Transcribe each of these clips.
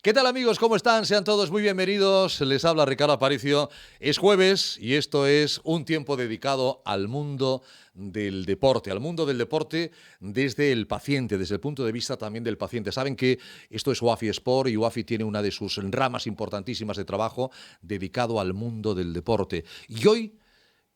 ¿Qué tal, amigos? ¿Cómo están? Sean todos muy bienvenidos. Les habla Ricardo Aparicio. Es jueves y esto es un tiempo dedicado al mundo del deporte, desde el paciente, desde el punto de vista también del paciente. Saben que esto es OAFI Sport y OAFI tiene una de sus ramas importantísimas de trabajo dedicado al mundo del deporte. Y hoy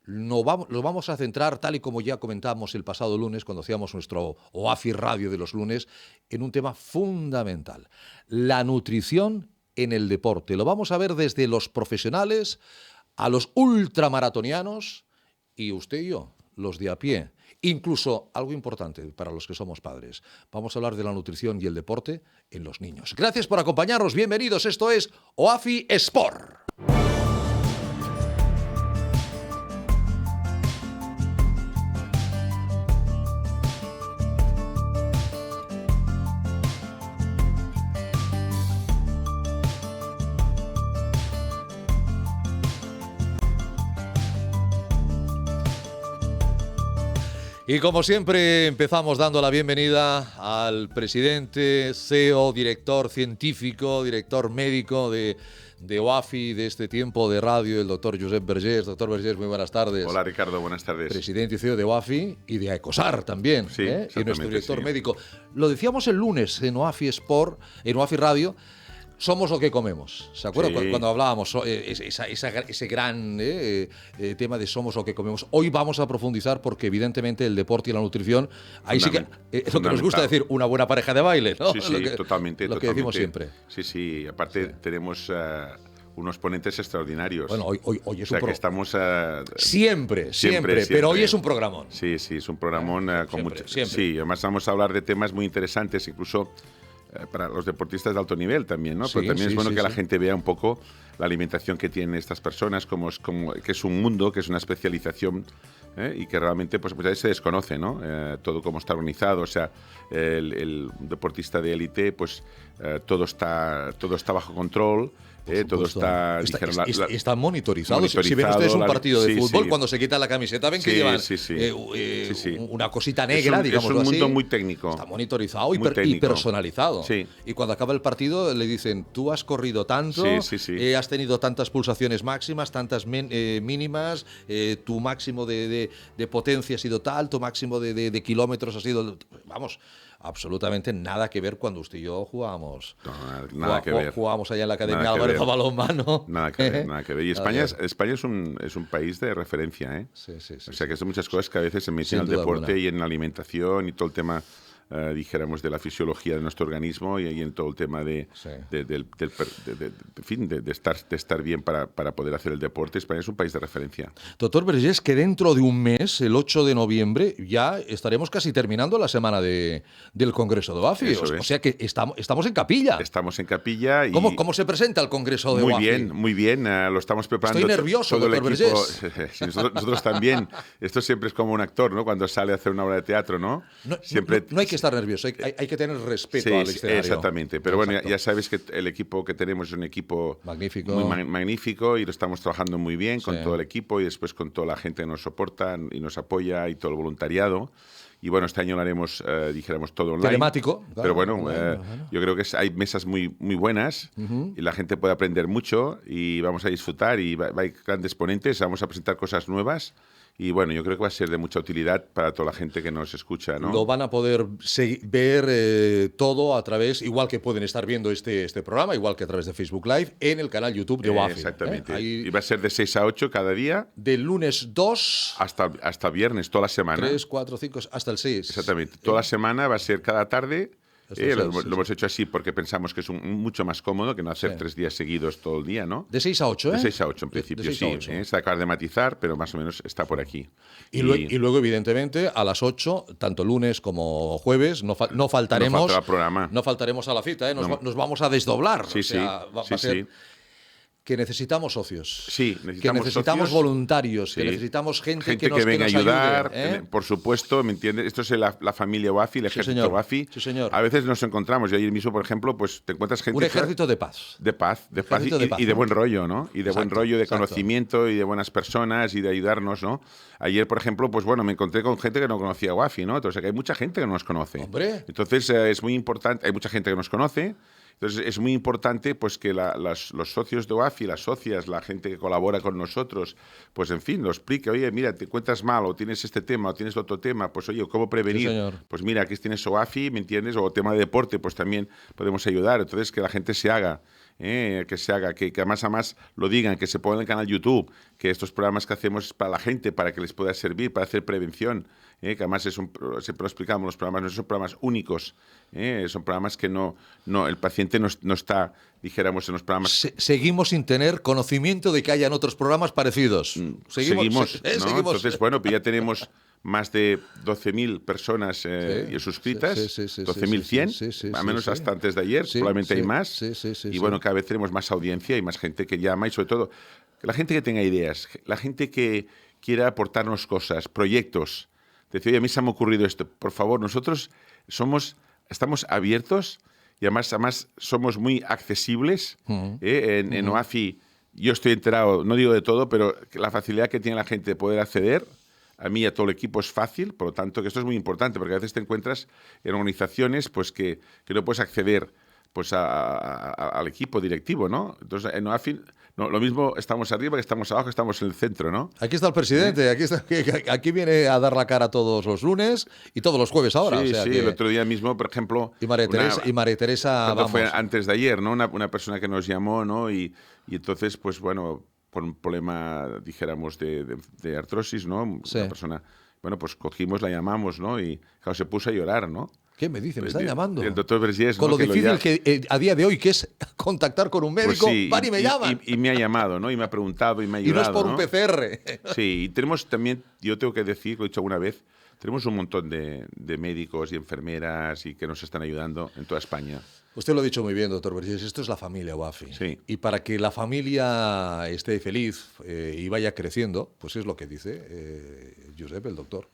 nos vamos a centrar, tal y como ya comentamos el pasado lunes, cuando hacíamos nuestro OAFI Radio de los lunes, en un tema fundamental: la nutrición en el deporte. Lo vamos a ver desde los profesionales a los ultramaratonianos y usted y yo, los de a pie. Incluso algo importante para los que somos padres. Vamos a hablar de la nutrición y el deporte en los niños. Gracias por acompañarnos. Bienvenidos. Esto es OAFI Sport. Y como siempre empezamos dando la bienvenida al presidente, CEO, director científico, director médico de OAFI, de este tiempo de radio, el doctor Josep Vergés. Doctor Vergés, muy buenas tardes. Hola, Ricardo, buenas tardes. Presidente y CEO de OAFI y de AECOSAR también, sí, y nuestro director sí. médico. Lo decíamos el lunes en OAFI Sport, en OAFI Radio. Somos lo que comemos. ¿Se acuerdan? Sí. Cuando hablábamos ese gran tema de somos lo que comemos? Hoy vamos a profundizar porque evidentemente el deporte y la nutrición, ahí sí que es lo que nos gusta decir, una buena pareja de baile, ¿no? Sí, sí, totalmente. Lo que decimos siempre. Sí, aparte tenemos unos ponentes extraordinarios. Bueno, hoy es un programa. Estamos siempre, pero hoy es un programón. Sí, es un programón con mucho. Siempre. Sí, además vamos a hablar de temas muy interesantes, incluso para los deportistas de alto nivel también, ¿no? Sí, pero también es bueno que la sí. gente vea un poco la alimentación que tienen estas personas, que es un mundo, que es una especialización, y que realmente pues a veces se desconoce, ¿no? Todo cómo está organizado, o sea, el deportista de élite, pues todo está bajo control. Todo está monitorizado. Si ven ustedes un partido de fútbol, cuando se quita la camiseta, ven que llevan una cosita negra, digamos así. Es un mundo muy técnico. Está monitorizado y personalizado. Sí. Y cuando acaba el partido le dicen, tú has corrido tanto, has tenido tantas pulsaciones máximas, tantas mínimas, tu máximo de potencia ha sido tal, tu máximo de kilómetros ha sido... Vamos, absolutamente nada que ver cuando usted y yo jugábamos. No, nada que ver. Jugábamos allá en la Academia Álvarez a balonmano. Nada que ver. Y España es un país de referencia, ¿eh? Sí. O sea, que son muchas cosas que a veces se meten en el deporte y en la alimentación y todo el tema, dijéramos, de la fisiología de nuestro organismo y en todo el tema de estar bien para poder hacer el deporte. España es un país de referencia. Doctor Vergés, que dentro de un mes, el 8 de noviembre, ya estaremos casi terminando la semana del Congreso de OAFI. O sea que estamos en capilla. Estamos en capilla. Y ¿Cómo se presenta el Congreso de OAFI? Muy bien. Lo estamos preparando. Estoy nervioso, todo doctor Vergés. Sí, nosotros también. Esto siempre es como un actor, ¿no? Cuando sale a hacer una obra de teatro, ¿no? No hay que estar nervioso, hay que tener respeto al escenario. Exactamente, pero bueno, ya sabes que el equipo que tenemos es un equipo magnífico, muy magnífico y lo estamos trabajando muy bien con todo el equipo y después con toda la gente que nos soporta y nos apoya y todo el voluntariado. Y bueno, este año lo haremos, dijéramos, todo online. Telemático. Claro, pero bueno, yo creo que hay mesas muy buenas y la gente puede aprender mucho y vamos a disfrutar y hay grandes ponentes, vamos a presentar cosas nuevas. Y bueno, yo creo que va a ser de mucha utilidad para toda la gente que nos escucha, ¿no? Lo van a poder ver todo a través, igual que pueden estar viendo este programa, igual que a través de Facebook Live, en el canal YouTube de OAFI. Exactamente. Ahí, y va a ser de 6 a 8 cada día. Del lunes 2... Hasta viernes, toda la semana. 3, 4, 5, hasta el 6. Exactamente. Toda la semana va a ser cada tarde. Lo hemos hecho así porque pensamos que es mucho más cómodo que no hacer 3 días seguidos todo el día, ¿no? De 6 a 8, ¿eh? De 6 a 8 en principio, sí. Se acaba de matizar, pero más o menos está por aquí. Y luego, evidentemente, a las 8, tanto lunes como jueves, no faltaremos. No faltará programa. No faltaremos a la cita, ¿eh? Nos vamos a desdoblar. Sí, va a ser... Que necesitamos socios. Sí, que necesitamos socios, voluntarios, que necesitamos gente que venga a ayudar. Ayude, por supuesto, ¿me entiendes? Esto es la familia OAFI, el ejército OAFI. Sí, señor. A veces nos encontramos, y ayer mismo, por ejemplo, pues te encuentras gente... Un ejército de paz. De paz y de buen rollo, ¿no? Y de buen rollo, de conocimiento y de buenas personas y de ayudarnos, ¿no? Ayer, por ejemplo, pues bueno, me encontré con gente que no conocía OAFI, ¿no? O sea, que hay mucha gente que no nos conoce. Hombre. Entonces, es muy importante, hay mucha gente que nos conoce. Entonces es muy importante pues que los socios de OAFI, las socias, la gente que colabora con nosotros, pues en fin, lo explique. Oye, mira, te encuentras mal o tienes este tema o tienes otro tema, pues oye, ¿cómo prevenir? Sí, señor. Pues mira, aquí tienes OAFI, ¿me entiendes? O tema de deporte, pues también podemos ayudar. Entonces que la gente se haga. Que además lo digan, que se pongan en el canal YouTube, que estos programas que hacemos es para la gente, para que les pueda servir, para hacer prevención, que además siempre lo explicamos, los programas no son programas únicos, son programas que el paciente no está, dijéramos, en los programas. Seguimos sin tener conocimiento de que hayan otros programas parecidos. Seguimos, ¿no? Seguimos. Entonces, bueno, pues ya tenemos más de 12.000 personas suscritas, 12.100, al menos hasta antes de ayer, probablemente hay más. Y bueno, cada vez tenemos más audiencia y más gente que llama y sobre todo la gente que tenga ideas, la gente que quiera aportarnos cosas, proyectos. Decir, oye, a mí se me ha ocurrido esto. Por favor, nosotros estamos abiertos y además somos muy accesibles. En OAFI yo estoy enterado, no digo de todo, pero la facilidad que tiene la gente de poder acceder a mí y a todo el equipo es fácil, por lo tanto que esto es muy importante, porque a veces te encuentras en organizaciones pues que no puedes acceder pues al equipo directivo, ¿no? Entonces en OAFI lo mismo estamos arriba que estamos abajo, que estamos en el centro, ¿no? Aquí está el presidente, aquí viene a dar la cara todos los lunes y todos los jueves ahora. Sí, o sea sí, el otro día mismo, por ejemplo... Y María Teresa, vamos. Fue antes de ayer, ¿no? Una persona que nos llamó, ¿no? Y entonces, pues bueno, por un problema, dijéramos, de artrosis, ¿no? Sí. Una persona, bueno, pues cogimos, la llamamos, ¿no? Y claro, se puso a llorar, ¿no? ¿Qué me dice? Me están llamando. El doctor Vergés, con ¿no? lo difícil que a día de hoy que es contactar con un médico, pues sí, van y me llaman. Y me ha llamado, ¿no? Y me ha preguntado y me ha ayudado. Y no es por un PCR. Sí, y tenemos también, yo tengo que decir, lo he dicho alguna vez, tenemos un montón de médicos y enfermeras y que nos están ayudando en toda España. Usted lo ha dicho muy bien, doctor Vergés, esto es la familia OAFI. Sí. Y para que la familia esté feliz y vaya creciendo, pues es lo que dice Josep, el doctor,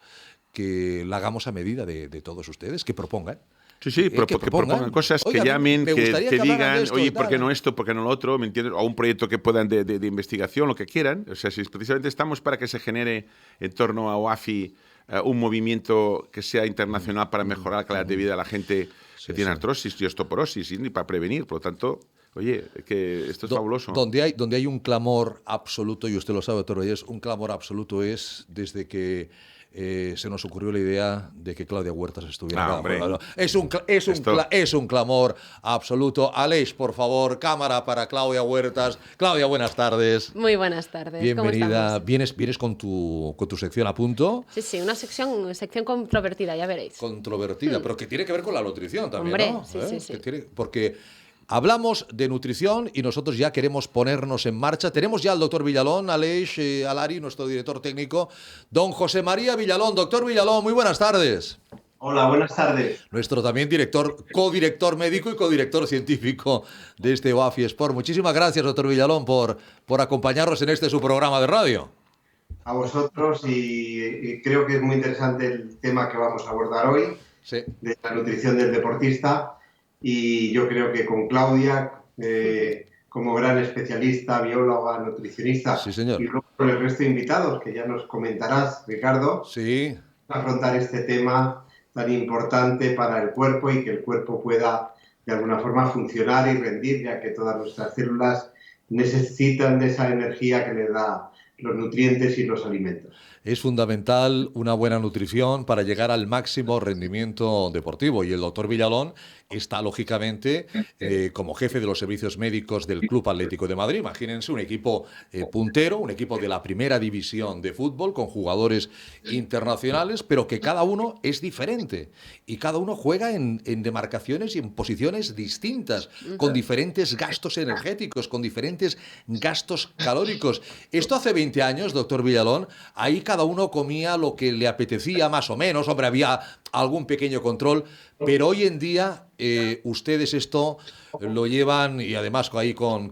que la hagamos a medida de todos ustedes, que propongan. Sí, que propongan cosas, Oiga, que llamen, que te digan, esto, oye, ¿por qué no esto, por qué no lo otro? ¿Me entiendes? O un proyecto que puedan de investigación, lo que quieran. O sea, si precisamente estamos para que se genere en torno a OAFI un movimiento que sea internacional para mejorar la calidad de vida de la gente que tiene artrosis y osteoporosis y para prevenir. Por lo tanto, oye, que esto es fabuloso. Donde hay un clamor absoluto, y usted lo sabe, doctor Vergés, un clamor absoluto es desde que se nos ocurrió la idea de que Claudia Huertas estuviera. Es un clamor absoluto. Aleix, por favor, cámara para Claudia Huertas. Claudia, buenas tardes. Muy buenas tardes. Bienvenida. ¿Vienes con tu sección a punto? Sí, una sección controvertida, ya veréis. Controvertida, pero que tiene que ver con la nutrición también, hombre, ¿no? Sí. Porque hablamos de nutrición y nosotros ya queremos ponernos en marcha. Tenemos ya al doctor Villalón, Aleix Alari, nuestro director técnico. Don José María Villalón. Doctor Villalón, muy buenas tardes. Hola, buenas tardes. Nuestro también codirector médico y codirector científico de este OAFI Sport. Muchísimas gracias, doctor Villalón, por acompañarnos en su programa de radio. A vosotros, y creo que es muy interesante el tema que vamos a abordar hoy, sí, de la nutrición del deportista. Y yo creo que con Claudia, como gran especialista, bióloga, nutricionista, sí, señor, y luego con el resto de invitados, que ya nos comentarás, Ricardo, sí, afrontar este tema tan importante para el cuerpo y que el cuerpo pueda de alguna forma funcionar y rendir, ya que todas nuestras células necesitan de esa energía que les da los nutrientes y los alimentos. Es fundamental una buena nutrición para llegar al máximo rendimiento deportivo, y el doctor Villalón está, lógicamente, como jefe de los servicios médicos del Club Atlético de Madrid. Imagínense un equipo puntero, un equipo de la primera división de fútbol, con jugadores internacionales, pero que cada uno es diferente y cada uno juega en demarcaciones y en posiciones distintas, con diferentes gastos energéticos, con diferentes gastos calóricos. Esto hace 20 años, doctor Villalón, ahí cada uno comía lo que le apetecía más o menos. Hombre, había algún pequeño control, pero hoy en día ustedes esto lo llevan, y además ahí con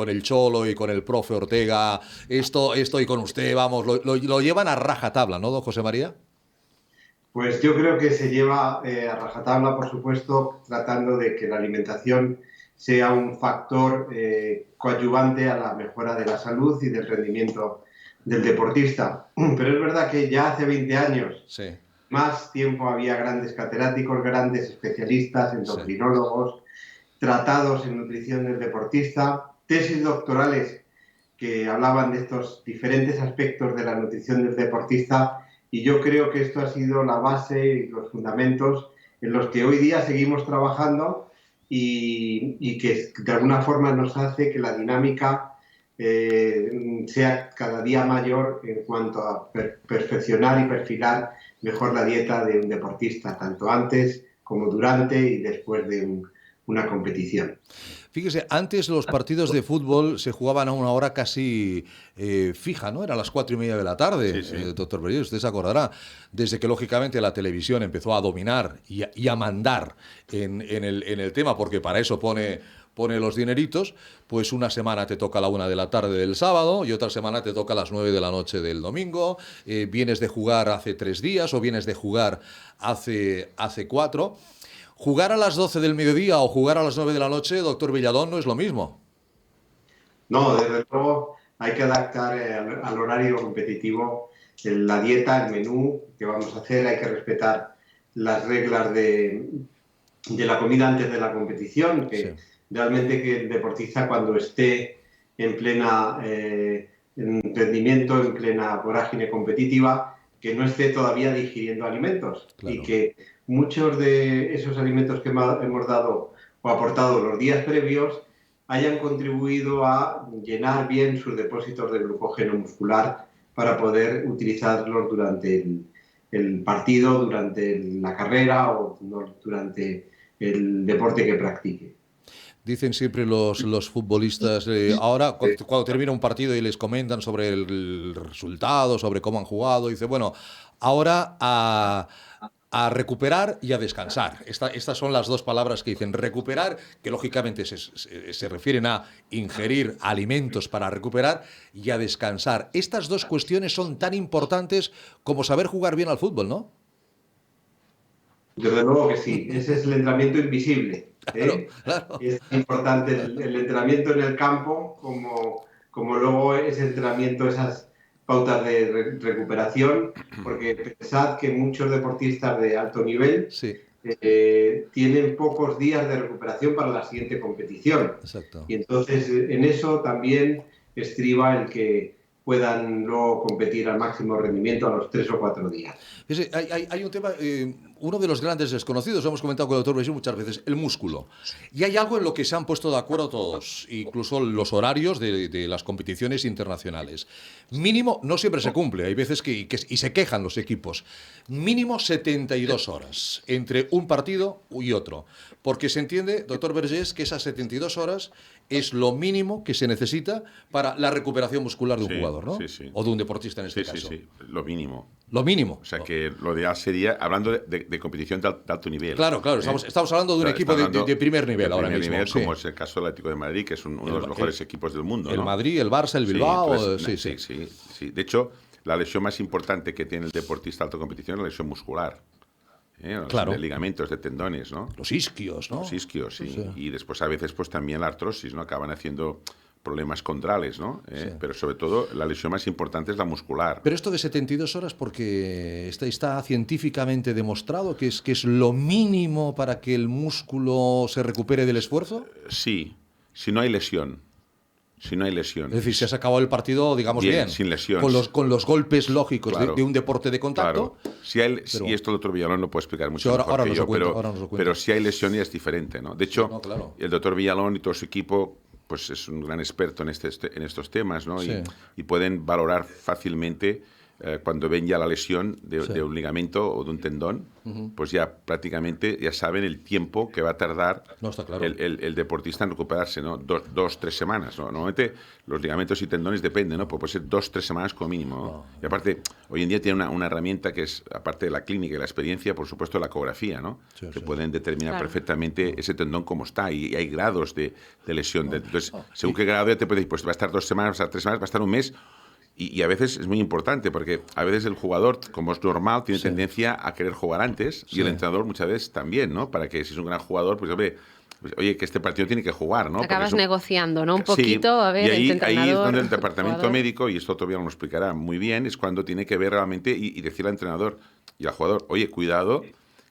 el Cholo y con el profe Ortega, esto y con usted, vamos, lo llevan a rajatabla, ¿no, don José María? Pues yo creo que se lleva a rajatabla, por supuesto, tratando de que la alimentación sea un factor coadyuvante a la mejora de la salud y del rendimiento del deportista. Pero es verdad que ya hace 20 años, sí, más tiempo, había grandes catedráticos, grandes especialistas, endocrinólogos, tratados en nutrición del deportista, tesis doctorales que hablaban de estos diferentes aspectos de la nutrición del deportista, y yo creo que esto ha sido la base y los fundamentos en los que hoy día seguimos trabajando y que de alguna forma nos hace que la dinámica sea cada día mayor en cuanto a perfeccionar y perfilar mejor la dieta de un deportista, tanto antes como durante y después de una competición. Fíjese, antes los partidos de fútbol se jugaban a una hora casi fija, ¿no? Eran las 4:30 de la tarde, Sí, sí. doctor Vergés, usted se acordará, desde que lógicamente la televisión empezó a dominar y a mandar en el tema, porque para eso pone los dineritos, pues una semana te toca a la 1 de la tarde del sábado y otra semana te toca a las 9 de la noche del domingo, vienes de jugar hace 3 días o vienes de jugar hace 4. Jugar a las 12 del mediodía o jugar a las 9 de la noche, doctor Villalón, no es lo mismo. No, desde luego hay que adaptar al horario competitivo la dieta, el menú que vamos a hacer, hay que respetar las reglas de la comida antes de la competición, que Sí. realmente que el deportista cuando esté en plena en rendimiento, en plena vorágine competitiva, que no esté todavía digiriendo alimentos. Claro. Y que muchos de esos alimentos que hemos dado o aportado los días previos hayan contribuido a llenar bien sus depósitos de glucógeno muscular para poder utilizarlos durante el partido, durante la carrera o durante el deporte que practique. Dicen siempre los futbolistas, ahora cuando termina un partido y les comentan sobre el resultado, sobre cómo han jugado, dice, bueno, ahora a recuperar y a descansar. Estas son las dos palabras que dicen. Recuperar, que lógicamente se refieren a ingerir alimentos para recuperar, y a descansar. Estas dos cuestiones son tan importantes como saber jugar bien al fútbol, ¿no? Desde luego que sí, ese es el entrenamiento invisible. Claro. Es importante el entrenamiento en el campo, como luego ese entrenamiento, esas pautas de recuperación, porque pensad que muchos deportistas de alto nivel Sí, tienen pocos días de recuperación para la siguiente competición. exacto. Y entonces en eso también estriba el que puedan luego competir al máximo rendimiento a los 3 o 4 días. Hay un tema, uno de los grandes desconocidos, lo hemos comentado con el doctor Beisí muchas veces, el músculo. Y hay algo en lo que se han puesto de acuerdo todos, incluso los horarios de las competiciones internacionales. Mínimo, no siempre se cumple, hay veces y se quejan los equipos, mínimo 72 horas entre un partido y otro. Porque se entiende, doctor Vergés, que esas 72 horas es lo mínimo que se necesita para la recuperación muscular de un jugador, ¿no? Sí, sí. O de un deportista en este caso. Sí, lo mínimo. Lo mínimo. O sea, que lo ideal sería, hablando de competición de alto nivel. Claro, estamos hablando de un equipo de primer nivel ahora mismo. Nivel, sí. como es el caso del Atlético de Madrid, que es uno de los mejores equipos del mundo. El ¿no? Madrid, el Barça, el Bilbao. Sí, sí. De hecho, la lesión más importante que tiene el deportista de alta competición es la lesión muscular. Claro. De ligamentos, de tendones, ¿no? Los isquios, ¿no? Los isquios, sí. Sí. Y después a veces pues también la artrosis, ¿no? Acaban haciendo problemas condrales, ¿no? Sí. Pero sobre todo la lesión más importante es la muscular. Pero esto de 72 horas, porque está científicamente demostrado que es lo mínimo para que el músculo se recupere del esfuerzo. Sí, si no hay lesión. Si no hay lesión. Es decir, si has acabado el partido, digamos bien. Sin lesión. Con los golpes lógicos Claro. de un deporte de contacto. Claro. Y esto el doctor Villalón lo puede explicar mucho mejor ahora que nos yo, lo cuenta, ahora nos lo cuenta. pero si hay lesión ya es diferente, ¿no? De hecho, No, claro. el doctor Villalón y todo su equipo pues es un gran experto en estos temas, ¿no? Sí. Y pueden valorar fácilmente cuando ven ya la lesión de un ligamento o de un tendón, pues ya prácticamente ya saben el tiempo que va a tardar No, está claro. el deportista en recuperarse, ¿no? 2, 3 semanas, ¿no? Normalmente los ligamentos y tendones dependen, ¿no? Pues puede ser 2, 3 semanas como mínimo, ¿no? Y aparte, hoy en día tiene una herramienta que es, aparte de la clínica y la experiencia, por supuesto, la ecografía, ¿no? Sí, que sí. pueden determinar Claro. perfectamente ese tendón cómo está y hay grados de lesión. Entonces, según qué grado ya te puede decir, pues va a estar 2 semanas, va a estar 3 semanas, va a estar un mes. Y a veces es muy importante porque a veces el jugador, como es normal, tiene tendencia a querer jugar antes y el entrenador muchas veces también, ¿no? Para que si es un gran jugador, pues hombre, oye, que este partido tiene que jugar, ¿no? Acabas negociando, ¿no? Un Sí, poquito, a ver, y ahí es entrenador, donde el departamento jugador. médico, y esto todavía no lo explicará muy bien, es cuando tiene que ver realmente y decirle al entrenador y al jugador, oye, cuidado,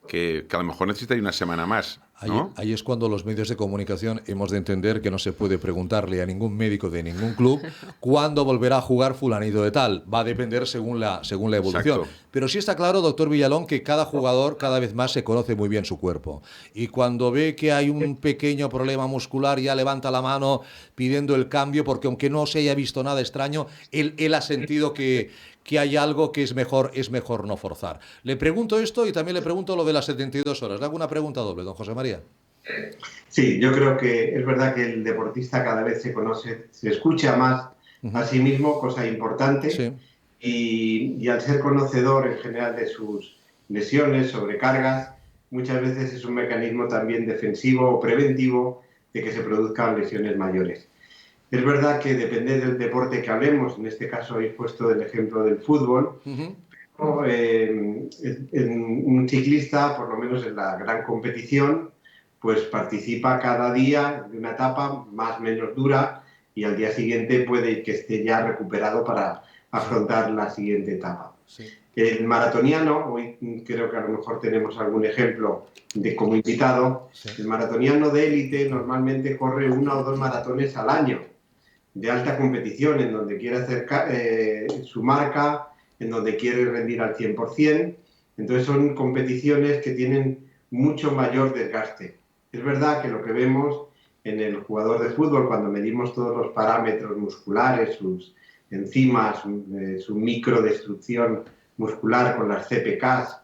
que a lo mejor necesitáis una semana más ¿no? Ahí es cuando los medios de comunicación hemos de entender que no se puede preguntarle a ningún médico de ningún club cuándo volverá a jugar fulanito de tal. Va a depender según la evolución. Exacto. Pero sí está claro, doctor Villalón, que cada jugador cada vez más se conoce muy bien su cuerpo. Y cuando ve que hay un pequeño problema muscular, ya levanta la mano pidiendo el cambio, porque aunque no se haya visto nada extraño, él ha sentido que hay algo que es mejor no forzar. Le pregunto esto y también le pregunto lo de las 72 horas. Le hago una pregunta doble, don José María. Sí, yo creo que es verdad que el deportista cada vez se conoce, se escucha más a sí mismo, cosa importante, Sí. y al ser conocedor en general de sus lesiones, sobrecargas, muchas veces es un mecanismo también defensivo o preventivo de que se produzcan lesiones mayores. Es verdad que depende del deporte que hablemos, en este caso he puesto el ejemplo del fútbol, un ciclista, por lo menos en la gran competición, pues participa cada día de una etapa más o menos dura y al día siguiente puede que esté ya recuperado para afrontar la siguiente etapa. Sí. El maratoniano, hoy creo que a lo mejor tenemos algún ejemplo como invitado, Sí. el maratoniano de élite normalmente corre 1 o 2 maratones al año de alta competición, en donde quiere hacer su marca, en donde quiere rendir al 100%. Entonces son competiciones que tienen mucho mayor desgaste. Es verdad que lo que vemos en el jugador de fútbol, cuando medimos todos los parámetros musculares, sus enzimas, su microdestrucción muscular con las CPKs,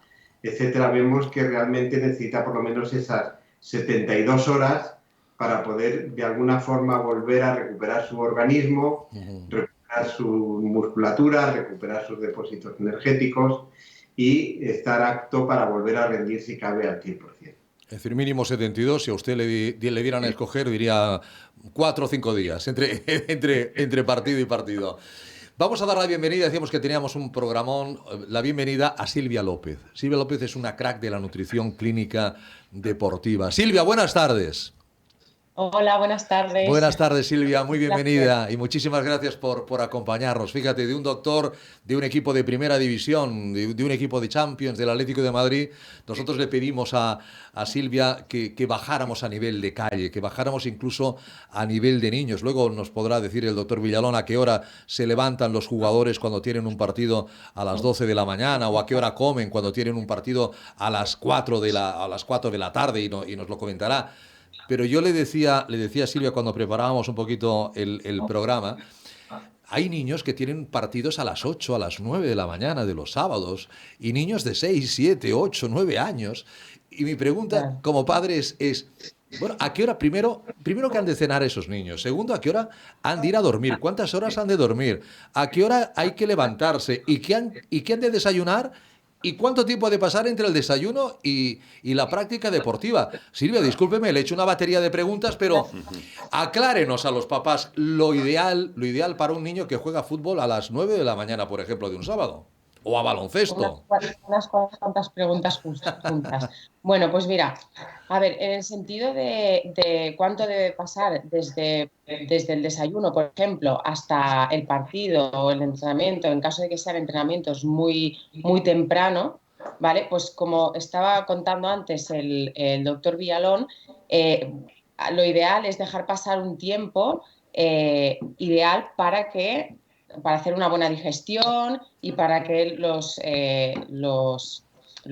etcétera, vemos que realmente necesita por lo menos esas 72 horas para poder de alguna forma volver a recuperar su organismo, recuperar su musculatura, recuperar sus depósitos energéticos y estar apto para volver a rendir si cabe al 100%. Es decir, mínimo 72, si a usted le dieran a escoger, diría 4 o 5 días entre partido y partido. Vamos a dar la bienvenida, decíamos que teníamos un programón, la bienvenida a Silvia López. Silvia López es una crack de la nutrición clínica deportiva. Silvia, buenas tardes. Hola, buenas tardes. Buenas tardes, Silvia, muy bienvenida y muchísimas gracias por acompañarnos. Fíjate, de un doctor, de un equipo de primera división, de un equipo de Champions, del Atlético de Madrid, nosotros le pedimos a Silvia que bajáramos a nivel de calle, que bajáramos incluso a nivel de niños. Luego nos podrá decir el doctor Villalón a qué hora se levantan los jugadores cuando tienen un partido a las 12 de la mañana o a qué hora comen cuando tienen un partido a las 4 de la tarde y nos lo comentará. Pero yo le decía a Silvia cuando preparábamos un poquito el programa, hay niños que tienen partidos a las 8, a las 9 de la mañana de los sábados, y niños de 6, 7, 8, 9 años. Y mi pregunta como padre es bueno, ¿a qué hora? Primero que han de cenar esos niños. Segundo, ¿a qué hora han de ir a dormir? ¿Cuántas horas han de dormir? ¿A qué hora hay que levantarse? ¿Y qué han de desayunar? ¿Y cuánto tiempo ha de pasar entre el desayuno y la práctica deportiva? Silvia, discúlpeme, le he hecho una batería de preguntas, pero aclárenos a los papás lo ideal para un niño que juega fútbol a las 9 de la mañana, por ejemplo, de un sábado. O a baloncesto. Unas cuantas preguntas juntas. Bueno, pues mira, a ver, en el sentido de cuánto debe pasar desde el desayuno, por ejemplo, hasta el partido o el entrenamiento, en caso de que sean entrenamientos muy, muy temprano, ¿vale? Pues como estaba contando antes el doctor Villalón, lo ideal es dejar pasar un tiempo ideal para hacer una buena digestión y para que los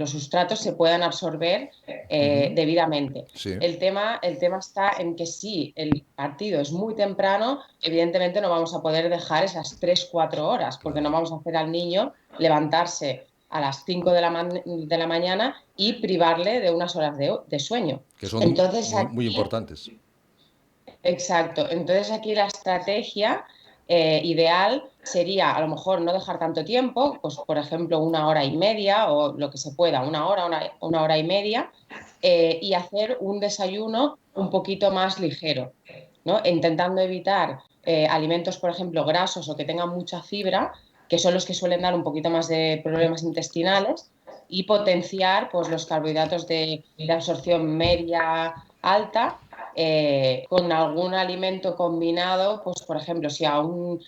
sustratos se puedan absorber debidamente. Sí. El tema está en que si el partido es muy temprano, evidentemente no vamos a poder dejar esas 3-4 horas, porque no vamos a hacer al niño levantarse a las 5 de la mañana y privarle de unas horas de sueño. Que son Entonces, muy importantes. Exacto. Entonces aquí la estrategia ideal sería a lo mejor no dejar tanto tiempo, pues por ejemplo 1 hora y media o lo que se pueda, una hora y media, y hacer un desayuno un poquito más ligero, ¿no? Intentando evitar alimentos, por ejemplo, grasos o que tengan mucha fibra, que son los que suelen dar un poquito más de problemas intestinales, y potenciar pues, los carbohidratos de absorción media alta, con algún alimento combinado, pues por ejemplo, si a un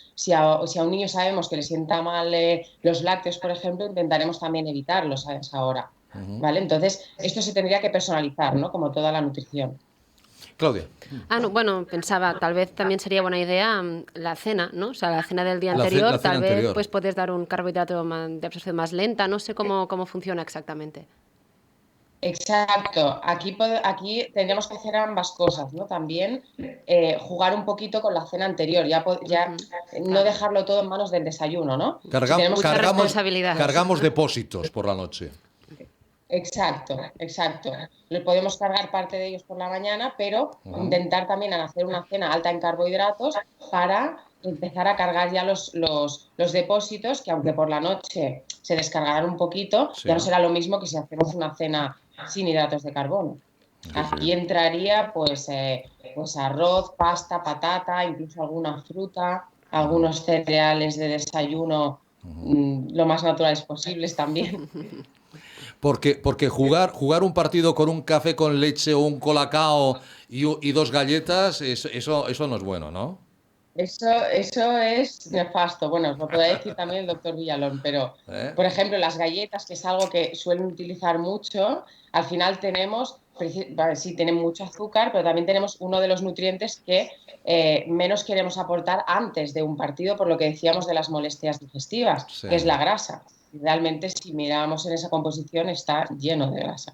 niño sabemos que le sienta mal los lácteos, por ejemplo, intentaremos también evitarlos a esa hora. ¿vale? Entonces, esto se tendría que personalizar, ¿no? Como toda la nutrición. Claudia. No, bueno, pensaba, tal vez también sería buena idea la cena, ¿no? O sea, la cena del día La anterior, cena tal vez anterior. pues puedes dar un carbohidrato de absorción más lenta, no sé cómo funciona exactamente. Exacto, aquí tendríamos que hacer ambas cosas, ¿no? También jugar un poquito con la cena anterior, ya no claro. dejarlo todo en manos del desayuno, ¿no? Si tenemos Mucha responsabilidad. Cargamos depósitos por la noche. Exacto. Le podemos cargar parte de ellos por la mañana, pero intentar también hacer una cena alta en carbohidratos para empezar a cargar ya los depósitos, que aunque por la noche se descargarán un poquito, Sí. ya no será lo mismo que si hacemos una cena sin hidratos de carbono. Aquí entraría pues arroz, pasta, patata, incluso alguna fruta, algunos cereales de desayuno lo más naturales posibles también. Porque jugar un partido con un café con leche o un colacao y dos galletas, eso no es bueno, ¿no? Eso es nefasto. Bueno, os lo puede decir también el doctor Villalón, pero, ¿Eh? por ejemplo, las galletas, que es algo que suelen utilizar mucho, al final sí, tienen mucho azúcar, pero también tenemos uno de los nutrientes que menos queremos aportar antes de un partido, por lo que decíamos de las molestias digestivas, Sí. que es la grasa. Y realmente, si miramos en esa composición, está lleno de grasa.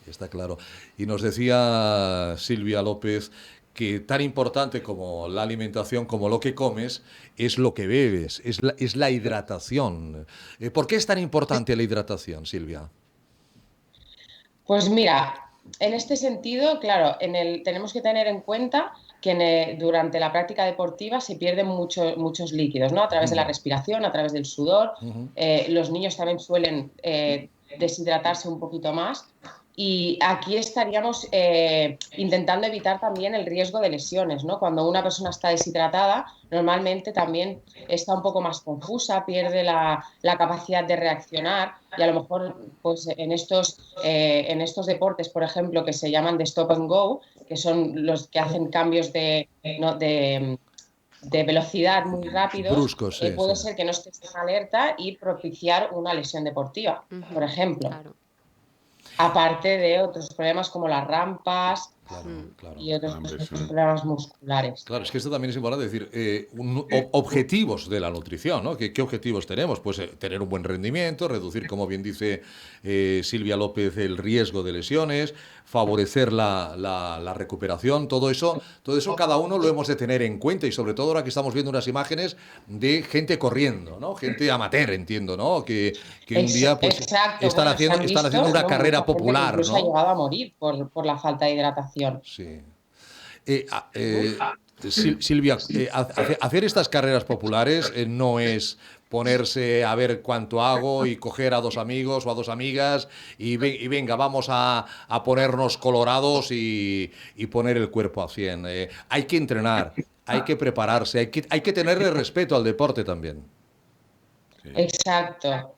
Está claro. Y nos decía Silvia López que tan importante como la alimentación, como lo que comes, es lo que bebes, es la hidratación. ¿Por qué es tan importante la hidratación, Silvia? Pues mira, en este sentido, claro, tenemos que tener en cuenta que durante la práctica deportiva se pierden muchos líquidos, ¿no? A través de la respiración, a través del sudor. Los niños también suelen deshidratarse un poquito más. Y aquí estaríamos intentando evitar también el riesgo de lesiones, ¿no? Cuando una persona está deshidratada, normalmente también está un poco más confusa, pierde la capacidad de reaccionar y a lo mejor pues, en estos deportes, por ejemplo, que se llaman de stop and go, que son los que hacen cambios de velocidad muy rápidos, Bruscos, sí, puede sí. ser que no estés en alerta y propiciar una lesión deportiva, por ejemplo. Claro. Aparte de otros problemas como las rampas Claro. y otros sí. problemas musculares. Claro, es que esto también es importante decir, objetivos de la nutrición, ¿no? ¿Qué objetivos tenemos? Pues tener un buen rendimiento, reducir, como bien dice Silvia López, el riesgo de lesiones, favorecer la recuperación, todo eso cada uno lo hemos de tener en cuenta y sobre todo ahora que estamos viendo unas imágenes de gente corriendo, ¿no? Gente amateur, entiendo, ¿no? Que un día pues Exacto. están Bueno, haciendo una ¿no? carrera Mucha gente que popular, incluso ¿no? ha llegado a morir por la falta de hidratación. Sí. Silvia, hacer estas carreras populares no es ponerse a ver cuánto hago y coger a dos amigos o a dos amigas y venga, vamos a ponernos colorados y poner el cuerpo a 100. Hay que entrenar, hay que prepararse, hay que tenerle respeto al deporte también. Sí. Exacto.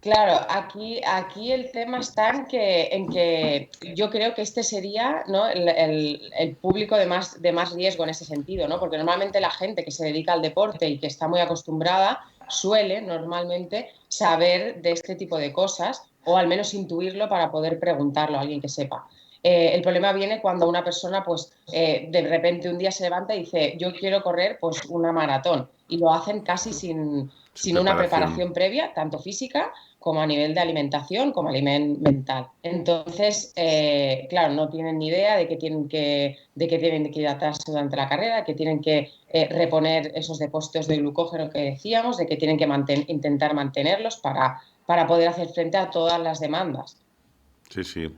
Claro, aquí el tema está en que yo creo que este sería, ¿no? el público de más riesgo en ese sentido, ¿no? Porque normalmente la gente que se dedica al deporte y que está muy acostumbrada suele normalmente saber de este tipo de cosas o al menos intuirlo para poder preguntarlo a alguien que sepa. El problema viene cuando una persona pues de repente un día se levanta y dice yo quiero correr pues una maratón y lo hacen casi sin una preparación previa, tanto física como a nivel de alimentación, como a nivel mental. Entonces, claro, no tienen ni idea de que tienen que hidratarse durante la carrera, que tienen que reponer esos depósitos de glucógeno que decíamos, de que tienen que intentar mantenerlos para poder hacer frente a todas las demandas. Sí.